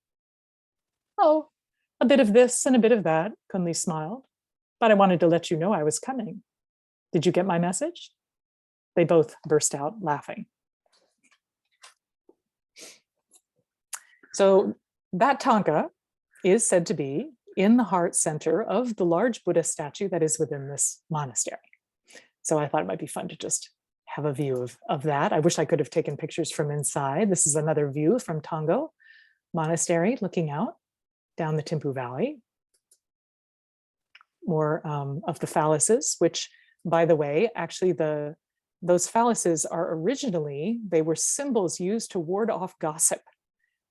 "Oh, a bit of this and a bit of that," Kunley smiled. "But I wanted to let you know I was coming. Did you get my message?" They both burst out laughing. So that tanka is said to be in the heart center of the large Buddha statue that is within this monastery. So I thought it might be fun to just have a view of that. I wish I could have taken pictures from inside. This is another view from Tango Monastery, looking out down the Thimphu Valley. More of the phalluses, which, by the way, actually those phalluses are originally, they were symbols used to ward off gossip,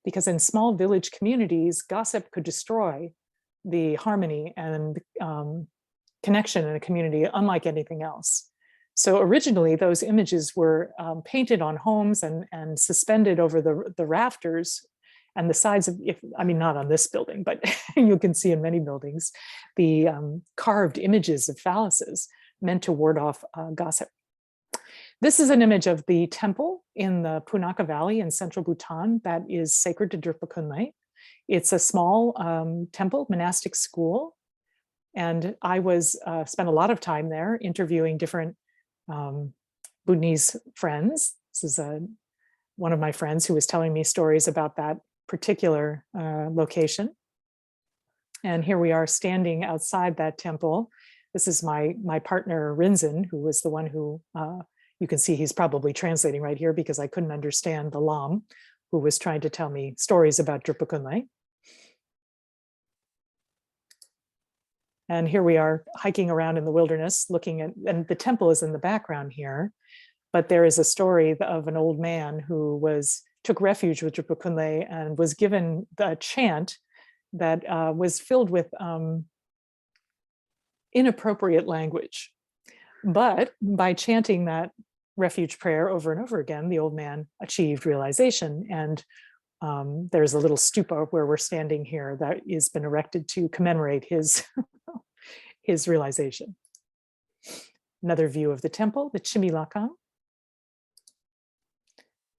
because in small village communities, gossip could destroy the harmony and connection in a community unlike anything else. So originally those images were painted on homes and suspended over the rafters and the sides of, I mean, not on this building, but you can see in many buildings, the carved images of phalluses meant to ward off gossip. This is an image of the temple in the Punakha Valley in central Bhutan that is sacred to Drukpa Kunley. It's a small temple, monastic school. And I spent a lot of time there interviewing different Bhutanese friends. This is one of my friends who was telling me stories about that particular location. And here we are standing outside that temple. This is my partner, Rinzin, who was the one who, you can see he's probably translating right here because I couldn't understand the Lam, who was trying to tell me stories about Drukpa Kunley. And here we are hiking around in the wilderness looking at, and the temple is in the background here, but there is a story of an old man who took refuge with Drukpa Kunley and was given a chant that was filled with inappropriate language. But by chanting that refuge prayer over and over again, the old man achieved realization. And there's a little stupa where we're standing here that has been erected to commemorate his realization. Another view of the temple, the Chimilakam.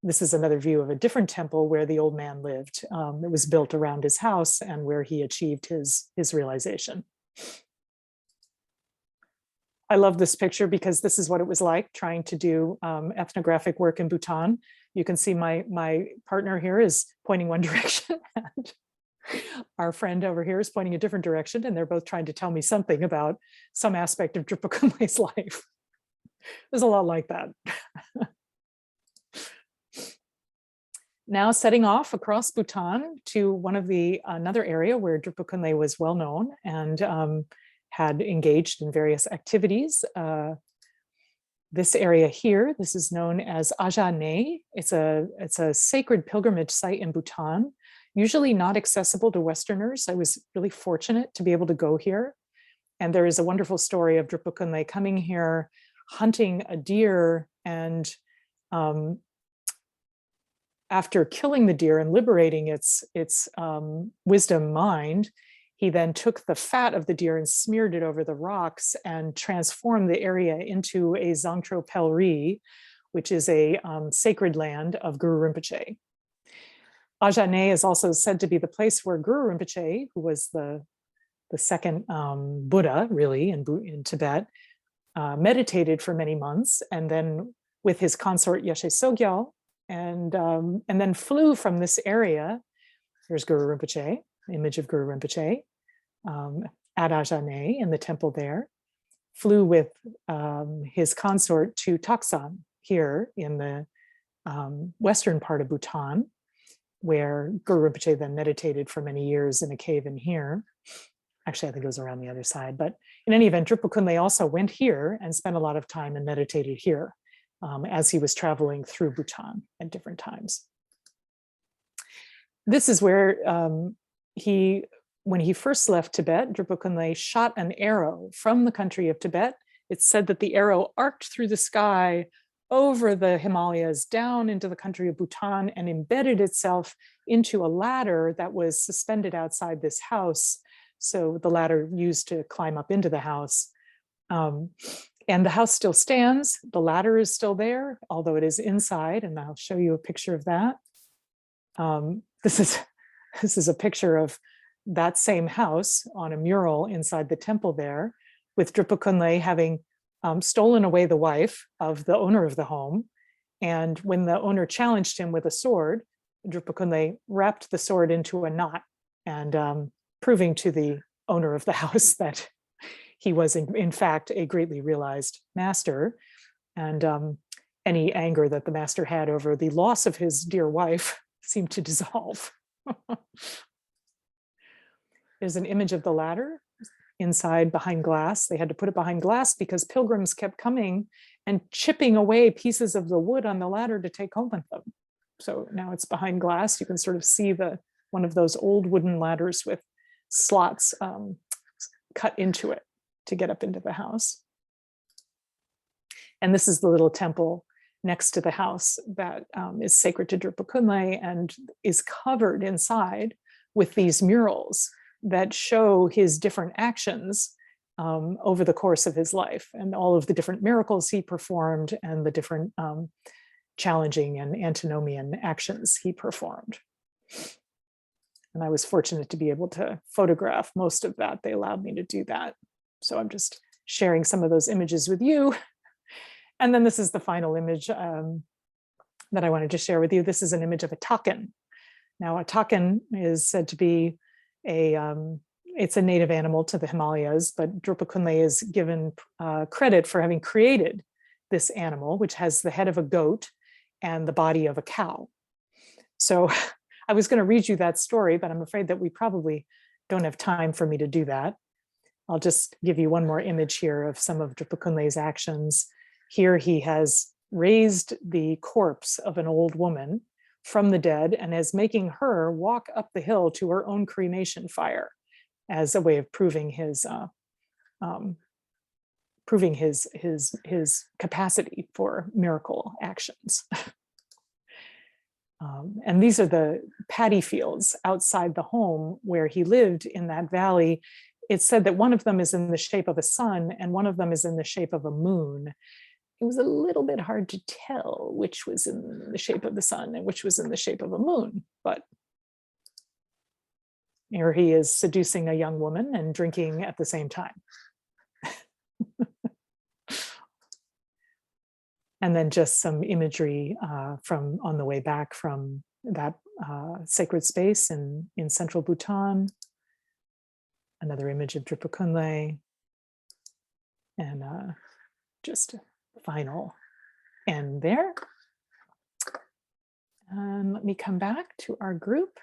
This is another view of a different temple where the old man lived. It was built around his house and where he achieved his realization. I love this picture because this is what it was like trying to do ethnographic work in Bhutan. You can see my partner here is pointing one direction and our friend over here is pointing a different direction, and they're both trying to tell me something about some aspect of Drukpa Kunley's life. There's a lot like that. Now setting off across Bhutan to another area where Drukpa Kunley was well known and had engaged in various activities. This area here, this is known as Aja Ne. It's a sacred pilgrimage site in Bhutan, usually not accessible to Westerners. I was really fortunate to be able to go here. And there is a wonderful story of Drukpa Kunley coming here, hunting a deer, and after killing the deer and liberating its wisdom mind, he then took the fat of the deer and smeared it over the rocks and transformed the area into a Zangtro Pelri, which is a sacred land of Guru Rinpoche. Aja Ne is also said to be the place where Guru Rinpoche, who was the second Buddha, really, in Tibet, meditated for many months, and then with his consort Yeshe Sogyal, and then flew from this area. Here's Guru Rinpoche, image of Guru Rinpoche, at Aja Ne in the temple there, flew with his consort to Taksan here in the western part of Bhutan, where Guru Rinpoche then meditated for many years in a cave in here. Actually, I think it was around the other side, but in any event, Drukpa Kunley also went here and spent a lot of time and meditated here as he was traveling through Bhutan at different times. This is where when he first left Tibet, Drukpa Kunley shot an arrow from the country of Tibet. It's said that the arrow arced through the sky over the Himalayas down into the country of Bhutan and embedded itself into a ladder that was suspended outside this house. So the ladder used to climb up into the house. And the house still stands. The ladder is still there, although it is inside, and I'll show you a picture of that. This is a picture of that same house on a mural inside the temple there, with Drukpa Kunley having stolen away the wife of the owner of the home. And when the owner challenged him with a sword, Drukpa Kunley wrapped the sword into a knot and proving to the owner of the house that he was in fact a greatly realized master. And any anger that the master had over the loss of his dear wife seemed to dissolve. There's an image of the ladder inside behind glass. They had to put it behind glass because pilgrims kept coming and chipping away pieces of the wood on the ladder to take home with them. So now it's behind glass. You can sort of see one of those old wooden ladders with slots cut into it to get up into the house. And this is the little temple next to the house that is sacred to Drukpa Kunley and is covered inside with these murals that show his different actions over the course of his life and all of the different miracles he performed and the different challenging and antinomian actions he performed. And I was fortunate to be able to photograph most of that. They allowed me to do that. So I'm just sharing some of those images with you. And then this is the final image that I wanted to share with you. This is an image of a takin. Now, a takin is said to be it's a native animal to the Himalayas, but Drukpa Kunley is given credit for having created this animal, which has the head of a goat and the body of a cow. So I was going to read you that story, but I'm afraid that we probably don't have time for me to do that. I'll just give you one more image here of some of Drukpa Kunley's actions. Here he has raised the corpse of an old woman from the dead and is making her walk up the hill to her own cremation fire as a way of proving his capacity for miracle actions. And these are the paddy fields outside the home where he lived in that valley. It's said that one of them is in the shape of a sun and one of them is in the shape of a moon. It was a little bit hard to tell which was in the shape of the sun and which was in the shape of a moon, but here he is seducing a young woman and drinking at the same time. And then just some imagery from on the way back from that sacred space in central Bhutan. Another image of Drukpa Kunley. And just final end there. And let me come back to our group.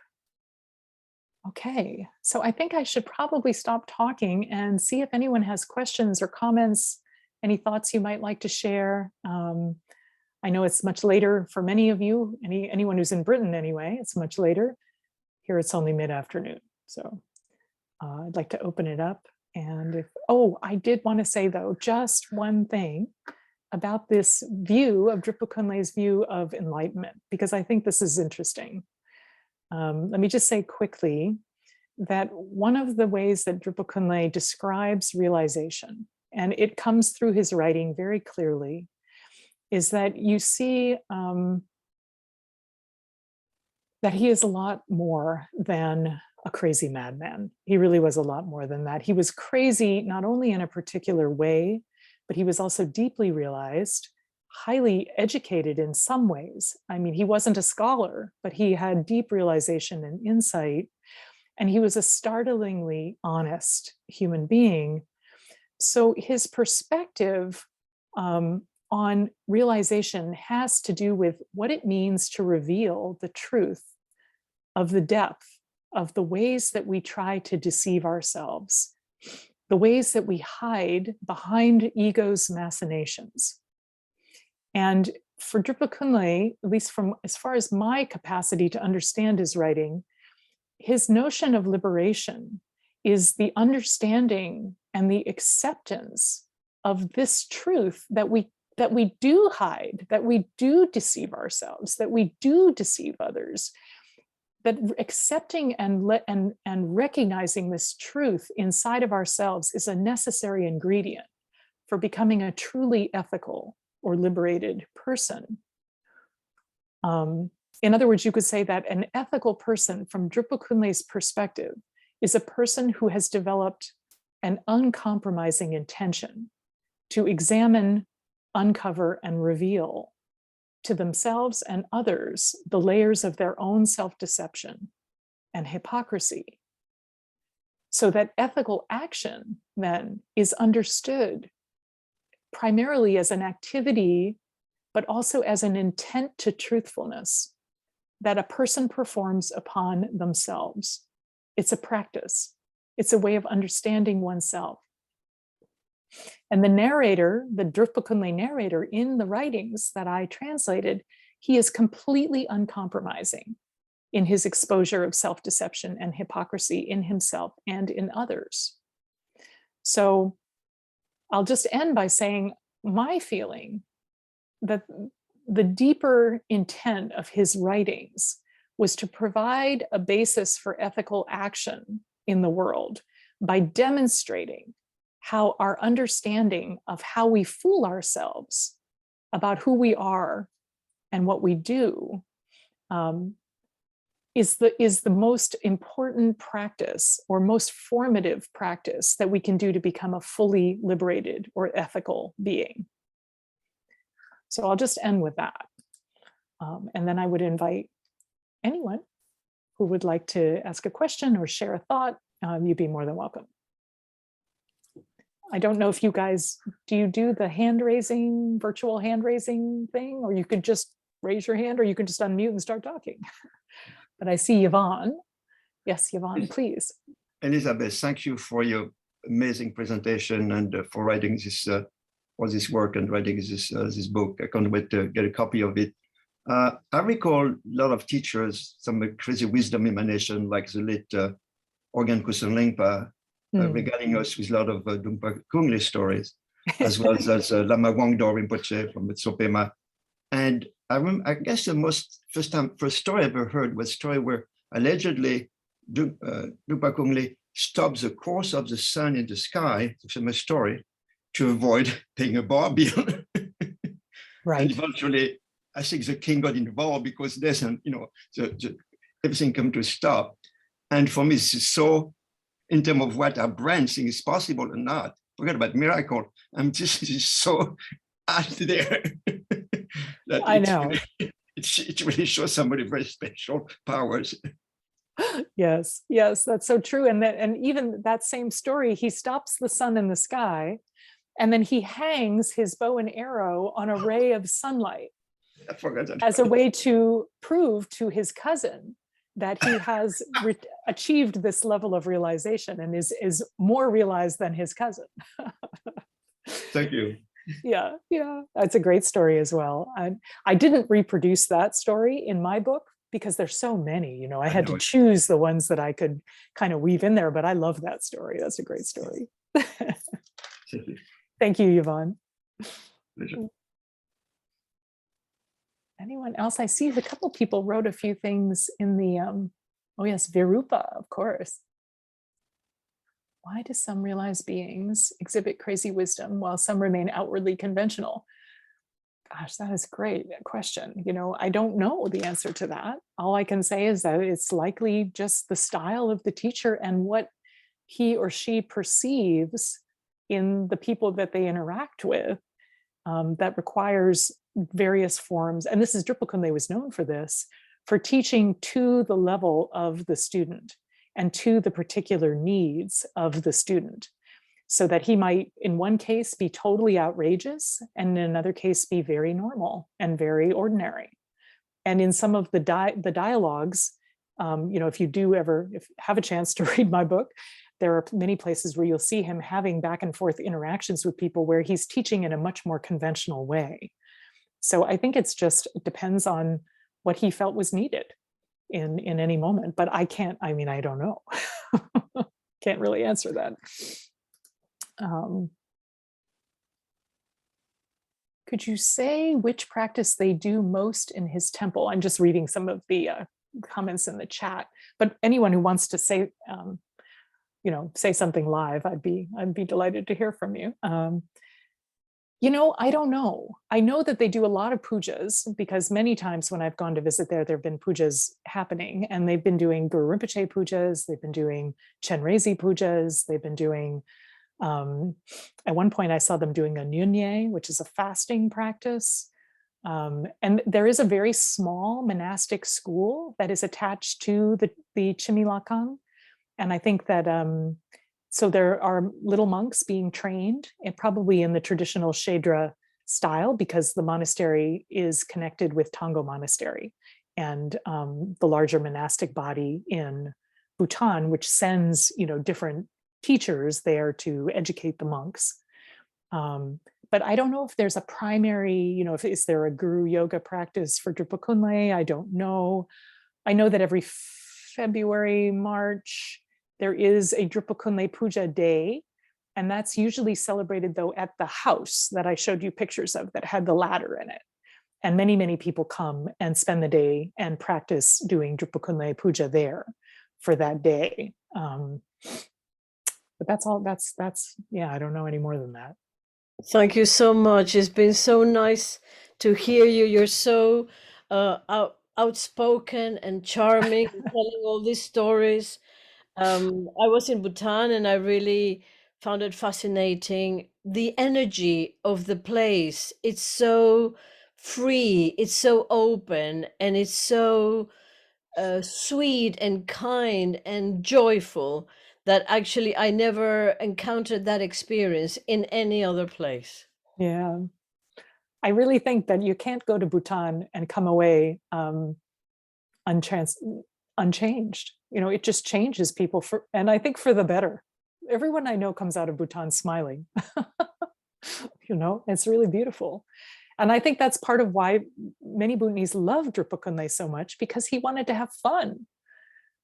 Okay, so I think I should probably stop talking and see if anyone has questions or comments, any thoughts you might like to share. I know it's much later for many of you, anyone who's in Britain anyway, it's much later. Here it's only mid-afternoon. So I'd like to open it up. And if, oh, I did want to say though, just one thing about this view of Drukpa Kunley's view of enlightenment, because I think this is interesting. Let me just say quickly that one of the ways that Drukpa Kunley describes realization, and it comes through his writing very clearly, is that you see that he is a lot more than a crazy madman. He really was a lot more than that. He was crazy not only in a particular way, but he was also deeply realized, highly educated in some ways. I mean, he wasn't a scholar, but he had deep realization and insight, and he was a startlingly honest human being. So his perspective on realization has to do with what it means to reveal the truth of the depth of the ways that we try to deceive ourselves, the ways that we hide behind ego's machinations. And for Drukpa Kunley, at least from as far as my capacity to understand his writing, his notion of liberation is the understanding and the acceptance of this truth that we do hide, that we do deceive ourselves, that we do deceive others, that accepting and recognizing this truth inside of ourselves is a necessary ingredient for becoming a truly ethical or liberated person. In other words, you could say that an ethical person from Drukpa Kunley's perspective is a person who has developed an uncompromising intention to examine, uncover, and reveal to themselves and others the layers of their own self-deception and hypocrisy, so that ethical action then is understood primarily as an activity, but also as an intent to truthfulness that a person performs upon themselves. It's a practice. It's a way of understanding oneself. And the narrator, the Drukpa Kunley narrator in the writings that I translated, he is completely uncompromising in his exposure of self-deception and hypocrisy in himself and in others. So I'll just end by saying my feeling that the deeper intent of his writings was to provide a basis for ethical action in the world by demonstrating how our understanding of how we fool ourselves about who we are and what we do is the most important practice or most formative practice that we can do to become a fully liberated or ethical being. So I'll just end with that. And then I would invite anyone who would like to ask a question or share a thought, you'd be more than welcome. I don't know if you guys, do you do the hand raising, virtual hand raising thing, or you could just raise your hand, or you can just unmute and start talking. But I see Yvonne. Yes, Yvonne, please. Elizabeth, thank you for your amazing presentation and for writing this all this work and writing this book. I can't wait to get a copy of it. I recall a lot of teachers, some crazy wisdom emanation, like the late Organ Kusan Lingpa, regaling us with a lot of Drukpa Kunley stories, as well as Lama Wangdo Rinpoche from Tsopema. And I guess the first story I ever heard was a story where allegedly Drukpa Kunley stops the course of the sun in the sky, the famous story, to avoid paying a bar bill. Right. And eventually, I think the king got involved because there's everything come to a stop. And for me, this is so, in terms of what our brain think is possible or not, forget about miracle. This is so out there. That I know. It really shows somebody very special powers. Yes, yes, that's so true. And even that same story, he stops the sun in the sky, and then he hangs his bow and arrow on a ray of sunlight as a way to prove to his cousin that he has achieved this level of realization and is more realized than his cousin. Thank you. Yeah, that's a great story as well. I didn't reproduce that story in my book because there's so many, I had to choose the ones that I could kind of weave in there, but I love that story. That's a great story. Thank you. Thank you, Yvonne. Pleasure. Anyone else? I see a couple people wrote a few things in the, oh yes, Virupa, of course. Why do some realized beings exhibit crazy wisdom while some remain outwardly conventional? Gosh, that is a great question. I don't know the answer to that. All I can say is that it's likely just the style of the teacher and what he or she perceives in the people that they interact with that requires various forms. And this is Drukpa Kunley was known for this, for teaching to the level of the student and to the particular needs of the student, so that he might, in one case, be totally outrageous, and in another case, be very normal and very ordinary. And in some of the dialogues, if you do ever have a chance to read my book, there are many places where you'll see him having back and forth interactions with people where he's teaching in a much more conventional way. So I think it depends on what he felt was needed in any moment, but I don't know. Can't really answer that. Could you say which practice they do most in his temple? I'm just reading some of the comments in the chat, but anyone who wants to say, say something live, I'd be delighted to hear from you. I don't know. I know that they do a lot of pujas, because many times when I've gone to visit there have been pujas happening, and they've been doing Guru Rinpoche pujas, they've been doing Chenrezi pujas, they've been doing, at one point I saw them doing a Nyunye, which is a fasting practice. And there is a very small monastic school that is attached to the Chimilakang. And I think that, so there are little monks being trained, and probably in the traditional Shedra style, because the monastery is connected with Tango Monastery and the larger monastic body in Bhutan, which sends, different teachers there to educate the monks. But I don't know if there's a primary, is there a guru yoga practice for Drukpa Kunley? I don't know. I know that every February, March, there is a Drukpa Kunley Puja Day, And that's usually celebrated, though, at the house that I showed you pictures of that had the ladder in it. And many, many people come and spend the day and practice doing Drukpa Kunley puja there for that day. But that's all, yeah, I don't know any more than that. Thank you so much. It's been so nice to hear you. You're so outspoken and charming, telling all these stories. I was in Bhutan and I really found it fascinating. The energy of the place, it's so free, it's so open, and it's so sweet and kind and joyful that actually I never encountered that experience in any other place. Yeah. I really think that you can't go to Bhutan and come away unchanged. You know, it just changes people and I think for the better. Everyone I know comes out of Bhutan smiling. You know, it's really beautiful. And I think that's part of why many Bhutanese love Drukpa Kunley so much, because he wanted to have fun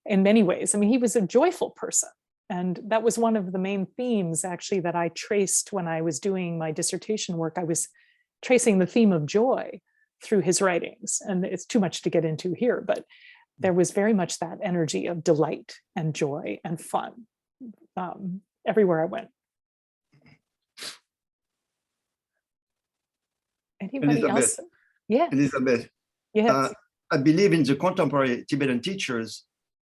in many ways. I mean, he was a joyful person. And that was one of the main themes, actually, that I traced when I was doing my dissertation work. I was tracing the theme of joy through his writings. And it's too much to get into here, but there was very much that energy of delight and joy and fun everywhere I went. Anybody Elizabeth, else? Yeah. Elizabeth, Yes. I believe in the contemporary Tibetan teachers,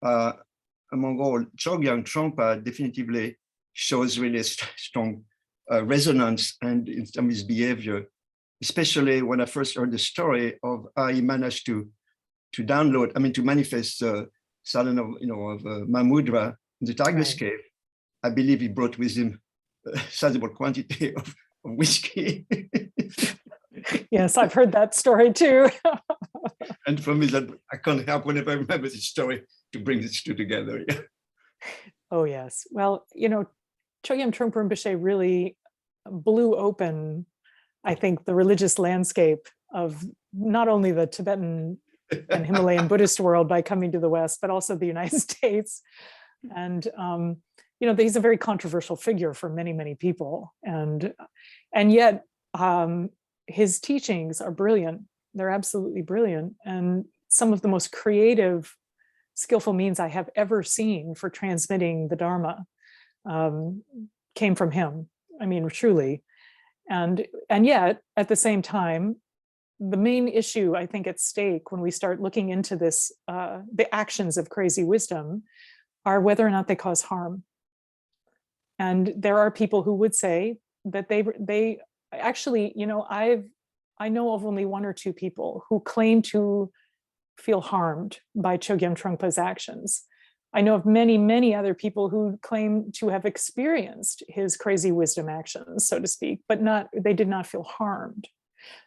among all, Chogyam Trungpa definitively shows really strong resonance and in some of his behavior, especially when I first heard the story of how he managed to download, I mean, to manifest sadhana of Mahmudra in the Tiger's Cave. I believe he brought with him a sizable quantity of whiskey. Yes, I've heard that story too. And for me, that I can't help whenever I remember this story to bring these two together. Yeah. Oh, yes. Well, you know, Chogyam Trungpa Rinpoche really blew open, I think, the religious landscape of not only the Tibetan and Himalayan Buddhist world by coming to the West, but also the United States. And, you know, he's a very controversial figure for many, many people. And yet his teachings are brilliant. They're absolutely brilliant. And some of the most creative, skillful means I have ever seen for transmitting the Dharma came from him. I mean, truly. And yet, at the same time, the main issue, I think, at stake when we start looking into this, the actions of crazy wisdom, are whether or not they cause harm. And there are people who would say that they actually, you know, I know of only one or two people who claim to feel harmed by Chogyam Trungpa's actions. I know of many, many other people who claim to have experienced his crazy wisdom actions, so to speak, but they did not feel harmed.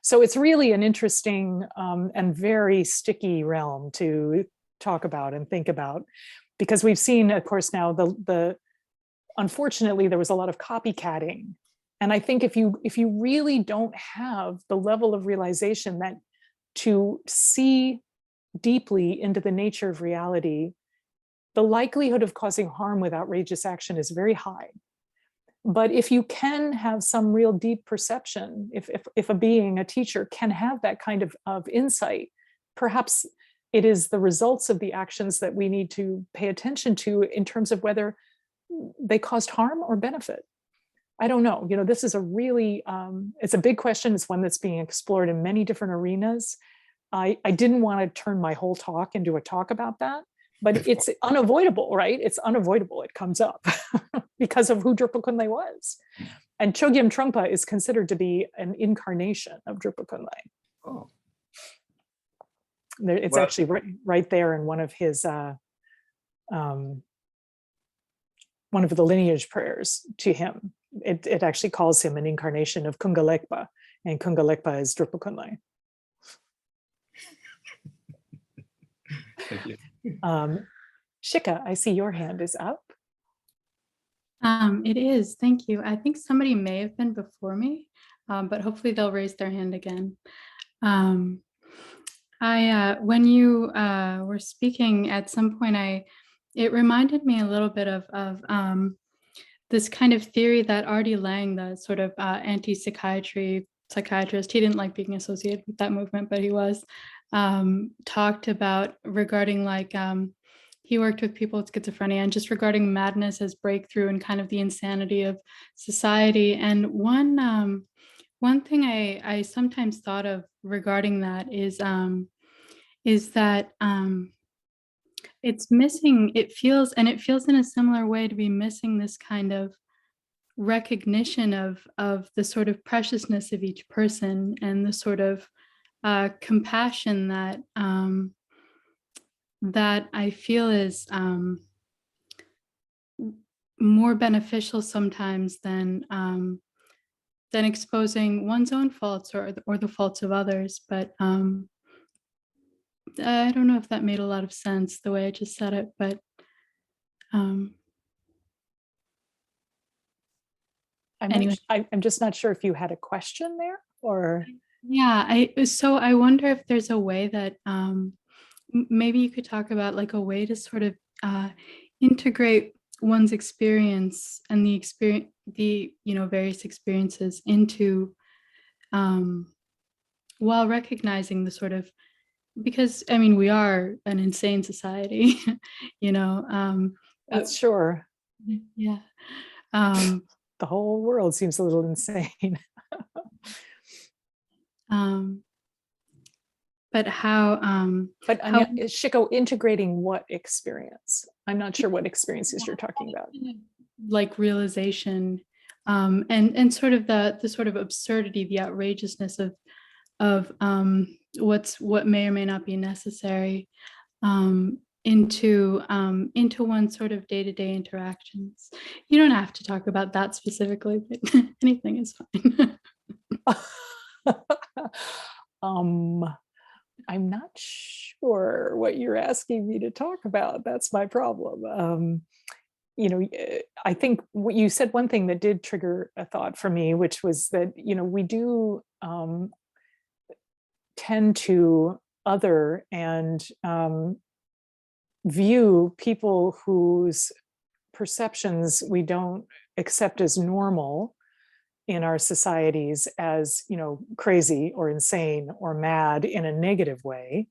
So it's really an interesting and very sticky realm to talk about and think about, because we've seen, of course, now unfortunately, there was a lot of copycatting. And I think if you really don't have the level of realization that to see deeply into the nature of reality, the likelihood of causing harm with outrageous action is very high. But if you can have some real deep perception, if a being, a teacher, can have that kind of insight, perhaps it is the results of the actions that we need to pay attention to in terms of whether they caused harm or benefit. I don't know. You know, this is a really, it's a big question. It's one that's being explored in many different arenas. I didn't want to turn my whole talk into a talk about that, but it's unavoidable, right? It's unavoidable. It comes up because of who Drukpa Kunley was. And Chogyam Trungpa is considered to be an incarnation of Drukpa Kunley. Oh. It's actually right there in one of his, one of the lineage prayers to him. It actually calls him an incarnation of Kungalekpa, and Kungalekpa is Drukpa Kunley. Thank you. Shika, I see your hand is up. It is, thank you. I think somebody may have been before me, but hopefully they'll raise their hand again. When you were speaking at some point, it reminded me a little bit of this kind of theory that R.D. Laing, the sort of anti-psychiatry psychiatrist, he didn't like being associated with that movement, but he was, talked about regarding like, he worked with people with schizophrenia and just regarding madness as breakthrough and kind of the insanity of society. And one thing I sometimes thought of regarding that is that it's missing, it feels in a similar way to be missing this kind of recognition of the sort of preciousness of each person and the sort of compassion that that I feel is more beneficial sometimes than exposing one's own faults or the faults of others. But I don't know if that made a lot of sense the way I just said it, but anyway. I'm just not sure if you had a question there or. Yeah, I wonder if there's a way that maybe you could talk about like a way to sort of integrate one's experience and the various experiences into while recognizing the sort of, because I mean we are an insane society, That's sure. Yeah. The whole world seems a little insane. But how Shiko, integrating what experience? I'm not sure what experiences you're talking about. Like realization, and sort of the sort of absurdity, the outrageousness of what may or may not be necessary into one's sort of day-to-day interactions. You don't have to talk about that specifically, but anything is fine. I'm not sure what you're asking me to talk about. That's my problem. I think what you said, one thing that did trigger a thought for me, which was that, we do tend to other and view people whose perceptions we don't accept as normal in our societies as, crazy or insane or mad in a negative way.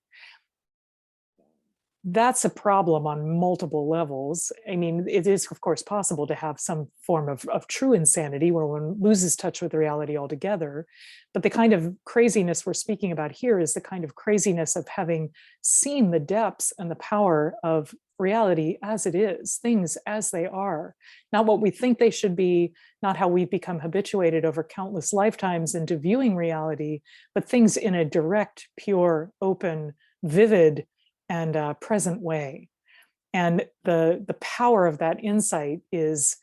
That's a problem on multiple levels. I mean, it is, of course, possible to have some form of true insanity where one loses touch with reality altogether. But the kind of craziness we're speaking about here is the kind of craziness of having seen the depths and the power of reality as it is, things as they are, not what we think they should be, not how we've become habituated over countless lifetimes into viewing reality, but things in a direct, pure, open, vivid, and present way. And the power of that insight is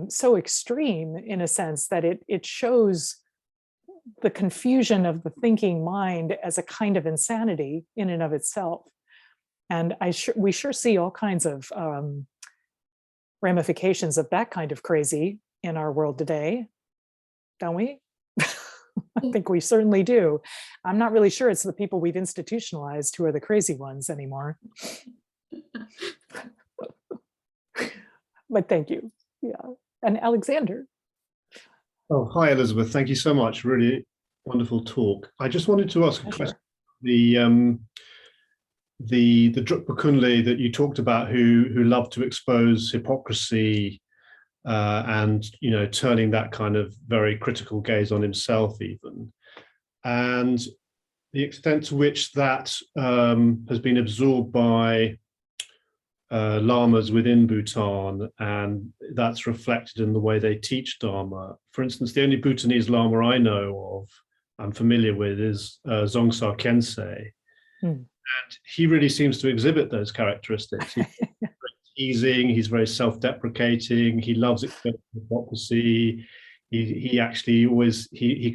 so extreme in a sense that it shows the confusion of the thinking mind as a kind of insanity in and of itself. And we sure see all kinds of ramifications of that kind of crazy in our world today, don't we? I think we certainly do. I'm not really sure it's the people we've institutionalized who are the crazy ones anymore. But thank you. Yeah. And Alexander. Oh, hi, Elizabeth. Thank you so much. Really wonderful talk. I just wanted to ask a question. The Drukpa Kunley that you talked about, who loved to expose hypocrisy and turning that kind of very critical gaze on himself even, and the extent to which that has been absorbed by lamas within Bhutan, and that's reflected in the way they teach Dharma. For instance, the only Bhutanese lama I know of, I'm familiar with, is Dzongsa Khyentse. And he really seems to exhibit those characteristics. He's very teasing, he's very self-deprecating, he loves hypocrisy. He actually always, he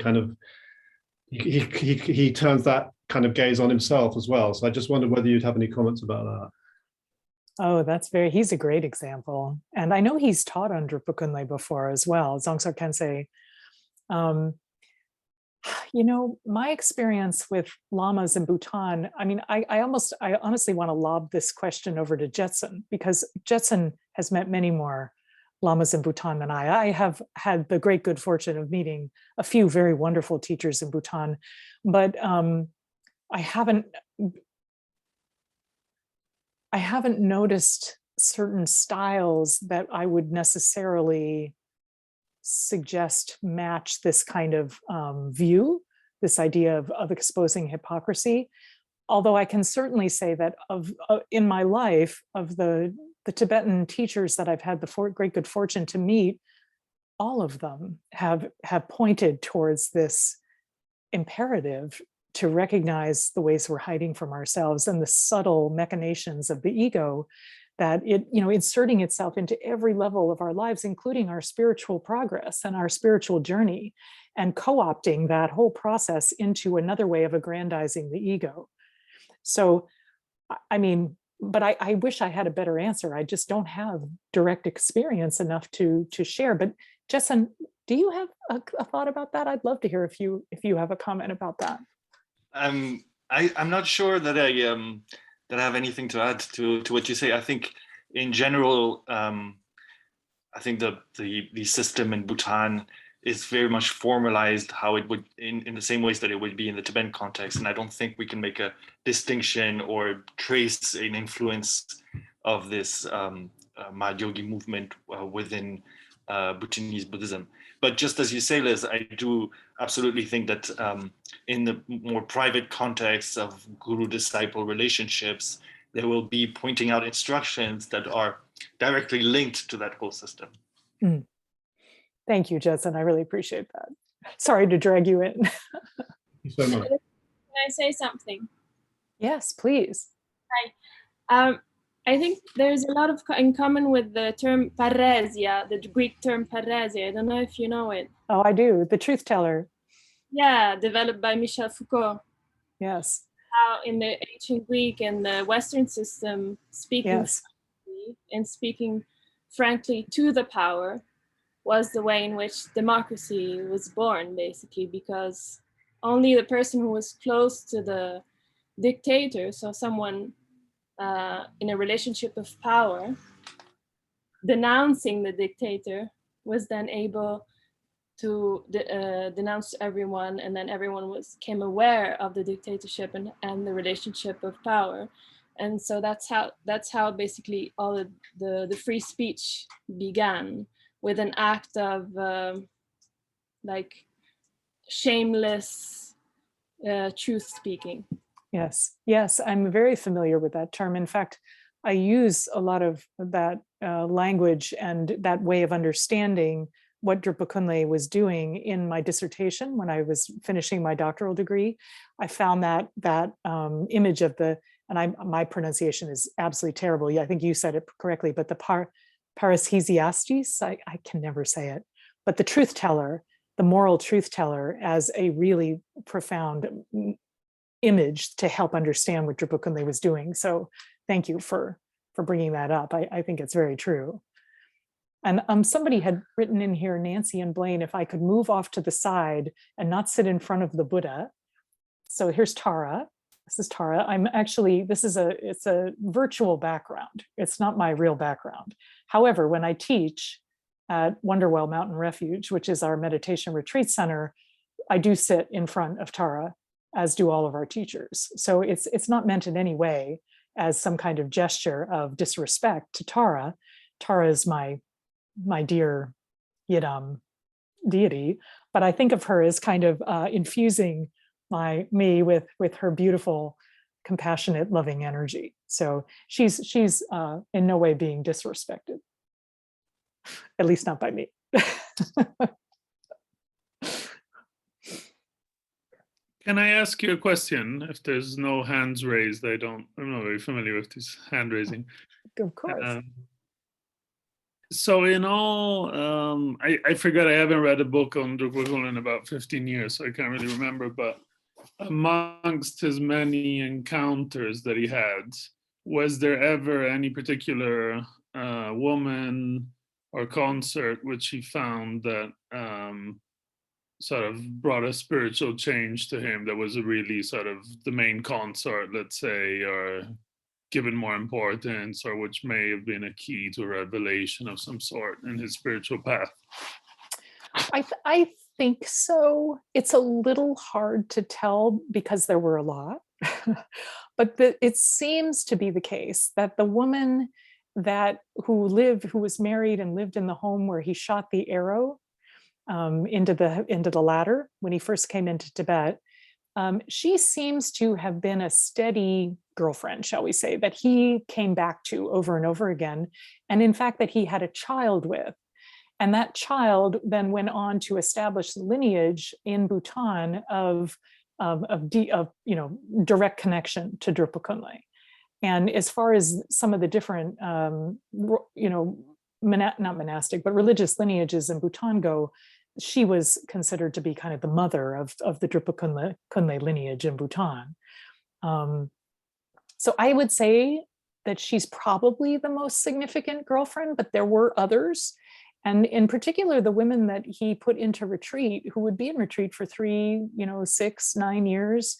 turns that kind of gaze on himself as well. So I just wondered whether you'd have any comments about that. Oh, he's a great example. And I know he's taught on Drukpa Kunley before as well, Dzongsa Khyentse. My experience with lamas in Bhutan, I mean, I honestly want to lob this question over to Jetson, because Jetson has met many more lamas in Bhutan than I have had the great good fortune of meeting a few very wonderful teachers in Bhutan, but I haven't noticed certain styles that I would necessarily suggest match this kind of view, this idea of exposing hypocrisy. Although I can certainly say that in my life, of the Tibetan teachers that I've had the great good fortune to meet, all of them have pointed towards this imperative to recognize the ways we're hiding from ourselves and the subtle machinations of the ego, that inserting itself into every level of our lives, including our spiritual progress and our spiritual journey, and co-opting that whole process into another way of aggrandizing the ego. So, I mean, but I wish I had a better answer. I just don't have direct experience enough to share. But Jessen, do you have a thought about that? I'd love to hear if you have a comment about that. I'm not sure that I have anything to add to what you say. I think in general, I think the system in Bhutan is very much formalized how it would in the same ways that it would be in the Tibetan context. And I don't think we can make a distinction or trace an influence of this Mad Yogi movement within Bhutanese Buddhism. But just as you say, Liz, I do absolutely think that in the more private context of guru-disciple relationships, there will be pointing out instructions that are directly linked to that whole system. Mm. Thank you, Jessen. I really appreciate that. Sorry to drag you in. Thank you so much. Can I say something? Yes, please. Hi. I think there's a lot in common with the term paresia, the Greek term paresia. I don't know if you know it. Oh, I do. The truth teller. Yeah, developed by Michel Foucault. Yes. How in the ancient Greek and the Western system, speaking frankly to the power was the way in which democracy was born, basically, because only the person who was close to the dictator, so someone in a relationship of power, denouncing the dictator, was then able to denounce everyone, and then everyone became aware of the dictatorship and the relationship of power. And so that's how basically all the free speech began, with an act of like shameless truth speaking. Yes, I'm very familiar with that term. In fact, I use a lot of that language and that way of understanding what Drukpa Kunley was doing in my dissertation when I was finishing my doctoral degree. I found that image of my pronunciation is absolutely terrible. Yeah, I think you said it correctly, but the parasesiastes, I can never say it, but the truth teller, the moral truth teller, as a really profound image to help understand what Drukpa Kunley was doing. So thank you for bringing that up. I think it's very true. And somebody had written in here, Nancy and Blaine, if I could move off to the side and not sit in front of the Buddha. So here's Tara. This is Tara. It's a virtual background. It's not my real background. However, when I teach at Wonderwell Mountain Refuge, which is our meditation retreat center, I do sit in front of Tara, as do all of our teachers. So it's not meant in any way as some kind of gesture of disrespect to Tara. Tara is my dear Yidam deity, but I think of her as kind of infusing me with her beautiful, compassionate, loving energy. So she's in no way being disrespected, at least not by me. Can I ask you a question? If there's no hands raised, I'm not very familiar with this hand raising. Of course. So in all, I forgot, I haven't read a book on Drukpa Kunley in about 15 years, so I can't really remember, but amongst his many encounters that he had, was there ever any particular woman or concert which he found that sort of brought a spiritual change to him, that was a really sort of the main consort, let's say, or given more importance, or which may have been a key to revelation of some sort in his spiritual path? I think so. It's a little hard to tell because there were a lot, but it seems to be the case that the woman who was married and lived in the home where he shot the arrow into the ladder when he first came into Tibet, she seems to have been a steady girlfriend, shall we say, that he came back to over and over again, and in fact that he had a child with. And that child then went on to establish the lineage in Bhutan of direct connection to Drukpa Kunley. And as far as some of the different not monastic but religious lineages in Bhutan go, she was considered to be kind of the mother of the Drukpa Kunley lineage in Bhutan. So I would say that she's probably the most significant girlfriend, but there were others. And in particular, the women that he put into retreat, who would be in retreat for 3, 6, 9 years.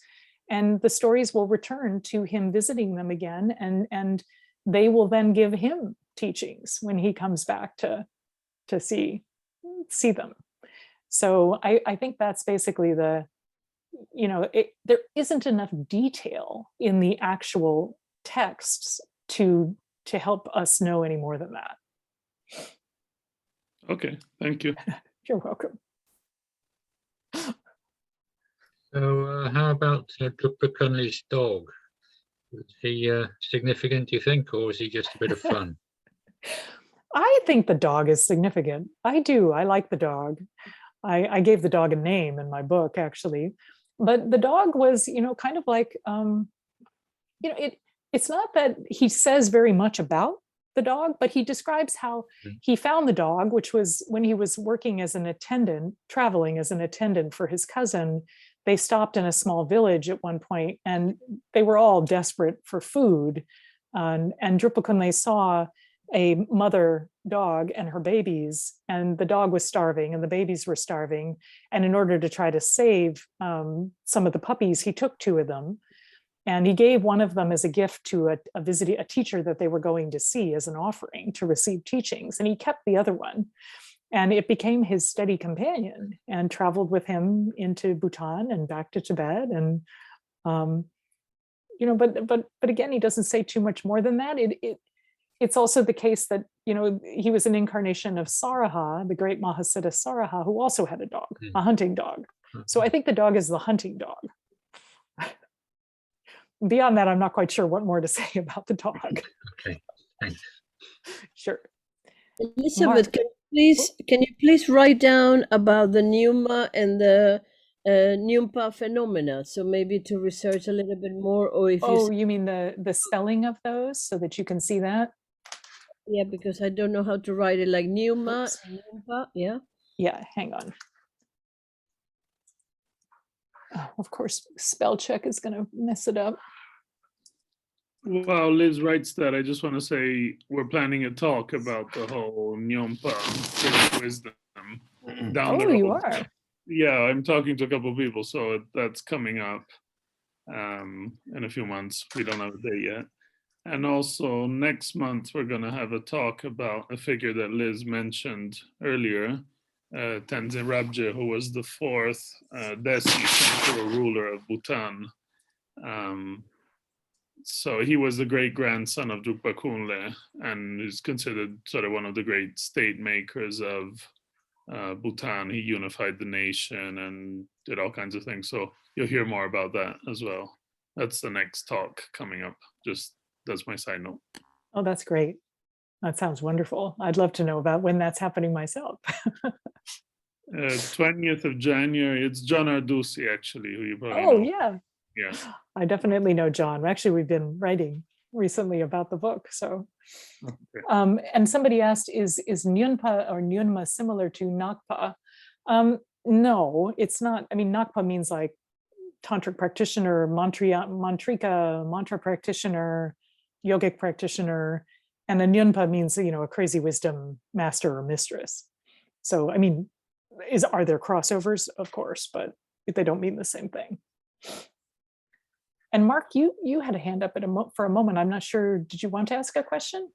And the stories will return to him visiting them again. And they will then give him teachings when he comes back to see them. So I think that's basically there isn't enough detail in the actual texts to help us know any more than that. Okay, thank you. You're welcome. So how about Drukpa Kunley's dog? Was he significant, do you think, or was he just a bit of fun? I think the dog is significant. I do. I like the dog. I gave the dog a name in my book, actually. But the dog was, kind of like, it's not that he says very much about the dog, but he describes how he found the dog, which was when he was working as an attendant, traveling as an attendant for his cousin. They stopped in a small village at one point, and they were all desperate for food. And Drukpa Kunley saw a mother dog and her babies, and the dog was starving and the babies were starving. And in order to try to save some of the puppies, he took 2 of them. And he gave one of them as a gift to a teacher that they were going to see as an offering to receive teachings. And he kept the other one. And it became his steady companion and traveled with him into Bhutan and back to Tibet. And, but again, he doesn't say too much more than that. It's also the case that, he was an incarnation of Saraha, the great Mahasiddha Saraha, who also had a dog, a hunting dog. So I think the dog is the hunting dog. Beyond that, I'm not quite sure what more to say about the dog. Okay, thanks. Sure. Elizabeth, can you please write down about the Nyuma and the Nyumpa phenomena? So maybe to research a little bit more, or if you mean the spelling of those so that you can see that? Yeah, because I don't know how to write it, like Nyuma and Nyumpa. Yeah. Yeah, hang on. Oh, of course, spell check is going to mess it up. While Liz writes that, I just want to say we're planning a talk about the whole Nyompa spiritual wisdom down the road. You are? Yeah, I'm talking to a couple of people, so that's coming up in a few months. We don't have a date yet. And also next month, we're going to have a talk about a figure that Liz mentioned earlier, Tenzin Rabje, who was the 4th Desi temporal ruler of Bhutan. So he was the great grandson of Drukpa Kunley and is considered sort of one of the great state makers of Bhutan. He unified the nation and did all kinds of things. So you'll hear more about that as well. That's the next talk coming up. Just that's my side note. Oh, that's great. That sounds wonderful. I'd love to know about when that's happening myself. 20th of January. It's John Arducci, actually, who you probably know. Oh, yeah. Yeah. I definitely know John. Actually, we've been writing recently about the book. So, Okay. And somebody asked, is Nyunpa or Nyunma similar to Nakpa? No, it's not. I mean, Nakpa means like tantric practitioner, mantrika, mantra practitioner, yogic practitioner, and a Nyunpa means, a crazy wisdom master or mistress. So, I mean, are there crossovers? Of course, but they don't mean the same thing. And Mark, you had a hand up for a moment. I'm not sure. Did you want to ask a question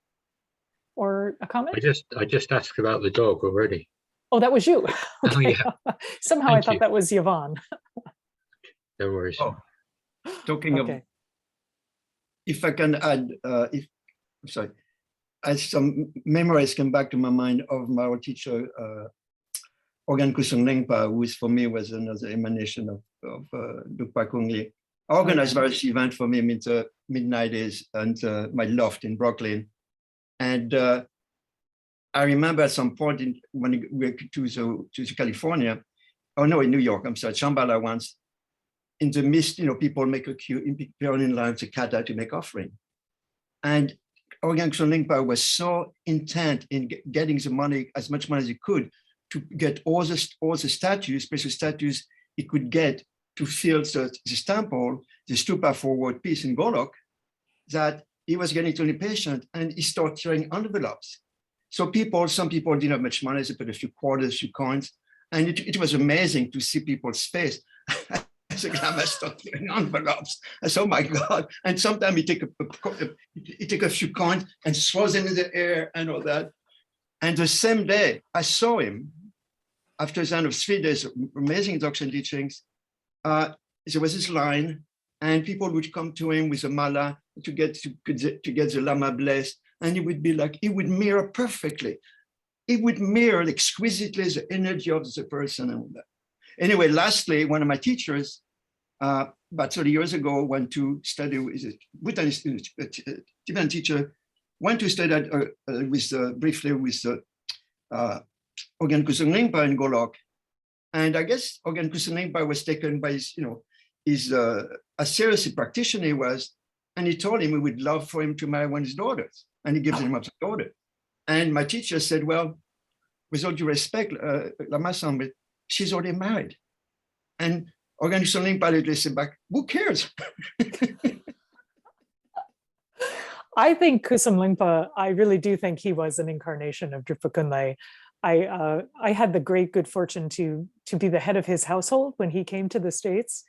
or a comment? I just asked about the dog already. Oh, that was you. Okay. Oh, yeah. Somehow I thought that was Yvonne. No worries. Oh, talking of, if I can add, sorry, as some memories come back to my mind of my old teacher, Organ Kusung Lingpa, who for me was another emanation of Drukpa Kunley. I organized various events for him in the mid-90s and my loft in Brooklyn. And I remember at some point when we went to California, oh no, in New York, I'm sorry, Shambhala once, in the midst, people make a queue, people in line to kata to make offering. And Organ Kusung Lingpa was so intent in getting the money, as much money as he could, to get all the statues, special statues he could get to fill the temple, the stupa for world peace in Golok, that he was getting too impatient and he started tearing envelopes. So some people didn't have much money, they put a few quarters, a few coins, and it was amazing to see people's face. As a grandma started tearing envelopes. I said, oh my God. And sometimes he take a few coins and throws them in the air and all that. And the same day I saw him, after the end of 3 days of amazing instruction teachings, there was this line, and people would come to him with a mala to get the Lama blessed, and he would be like, he would mirror perfectly. He would mirror exquisitely the energy of the person and all that. Anyway, lastly, one of my teachers, about 30 years ago, went to study with a Bhutanese Tibetan teacher, went to study briefly with Organ Kusung Lingpa in Golok. And I guess Organ Kusung Lingpa was taken by his as serious a practitioner he was, and he told him he would love for him to marry one of his daughters, and he gives him up to daughter. And my teacher said, well, with all due respect, Lama Sambe, she's already married. And Organ Kusung Lingpa literally said back, who cares? I think Kusum Lingpa, I really do think he was an incarnation of Drukpa Kunley. I had the great good fortune to be the head of his household when he came to the States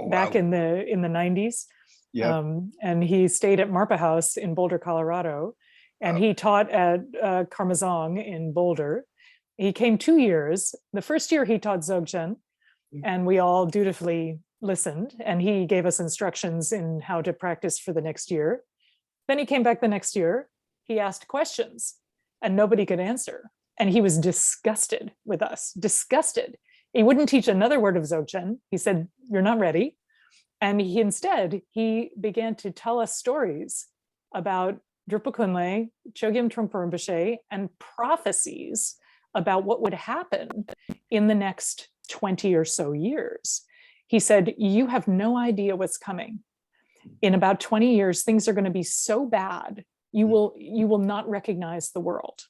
back in the 90s. Yeah. And he stayed at Marpa House in Boulder, Colorado, and he taught at Karmazong in Boulder. He came 2 years. The first year he taught Dzogchen, and we all dutifully listened, and he gave us instructions in how to practice for the next year. Then he came back the next year, he asked questions and nobody could answer. And he was disgusted with us, disgusted. He wouldn't teach another word of Dzogchen. He said, you're not ready. And instead, he began to tell us stories about Drukpa Kunley, Chogyam Trungpa Rinpoche, and prophecies about what would happen in the next 20 or so years. He said, you have no idea what's coming. In about 20 years, things are going to be so bad, you will not recognize the world.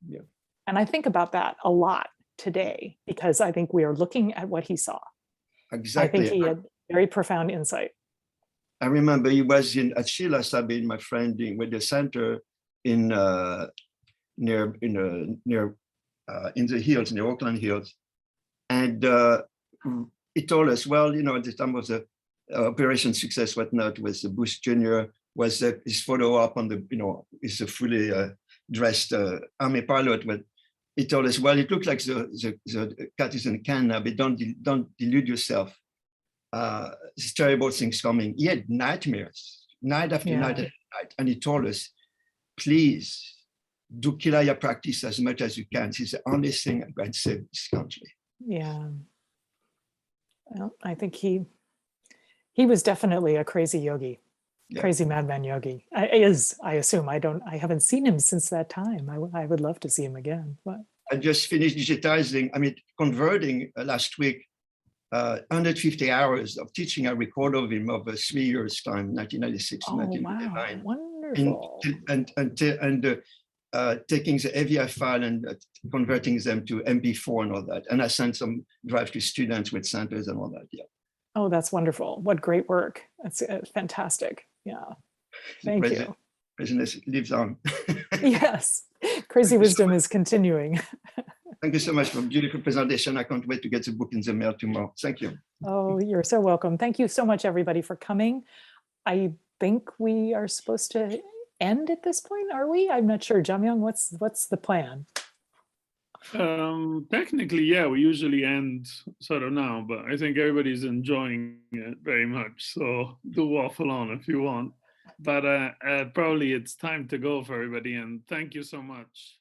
Yeah. And I think about that a lot today, because I think we are looking at what he saw. Exactly. I think he had very profound insight. I remember he was at Sheila Sabine, my friend, with the center in near in the hills, in the Auckland Hills, and he told us, well, at the time of the Operation Success, whatnot, was the Bush Jr. was his photo up on the, he's a fully dressed army pilot. But he told us, well, it looked like the cat is in a can now, but don't delude yourself. These terrible things coming. He had nightmares, night after night after night. And he told us, please do Kilaya practice as much as you can. It's the only thing I'm going to save this country. Yeah. Well, I think he was definitely a crazy yogi, crazy madman yogi. I assume. I haven't seen him since that time. I would love to see him again. But I just finished digitizing, converting last week, 150 hours of teaching I recorded of him over 3 years' time, 1996, 1999. Wow, wonderful. And taking the AVI file and converting them to MP4 and all that. And I sent some drive to students with centers and all that, Oh, that's wonderful. What great work. That's fantastic. Yeah. Thank you. Business lives on. Yes. Crazy wisdom is continuing. Thank you so much for a beautiful presentation. I can't wait to get the book in the mail tomorrow. Thank you. Oh, you're so welcome. Thank you so much, everybody, for coming. I think we are supposed to end at this point, are we? I'm not sure. Jamyang, what's the plan? Technically, yeah, we usually end sort of now, but I think everybody's enjoying it very much. So do waffle on if you want. But probably it's time to go for everybody. And thank you so much.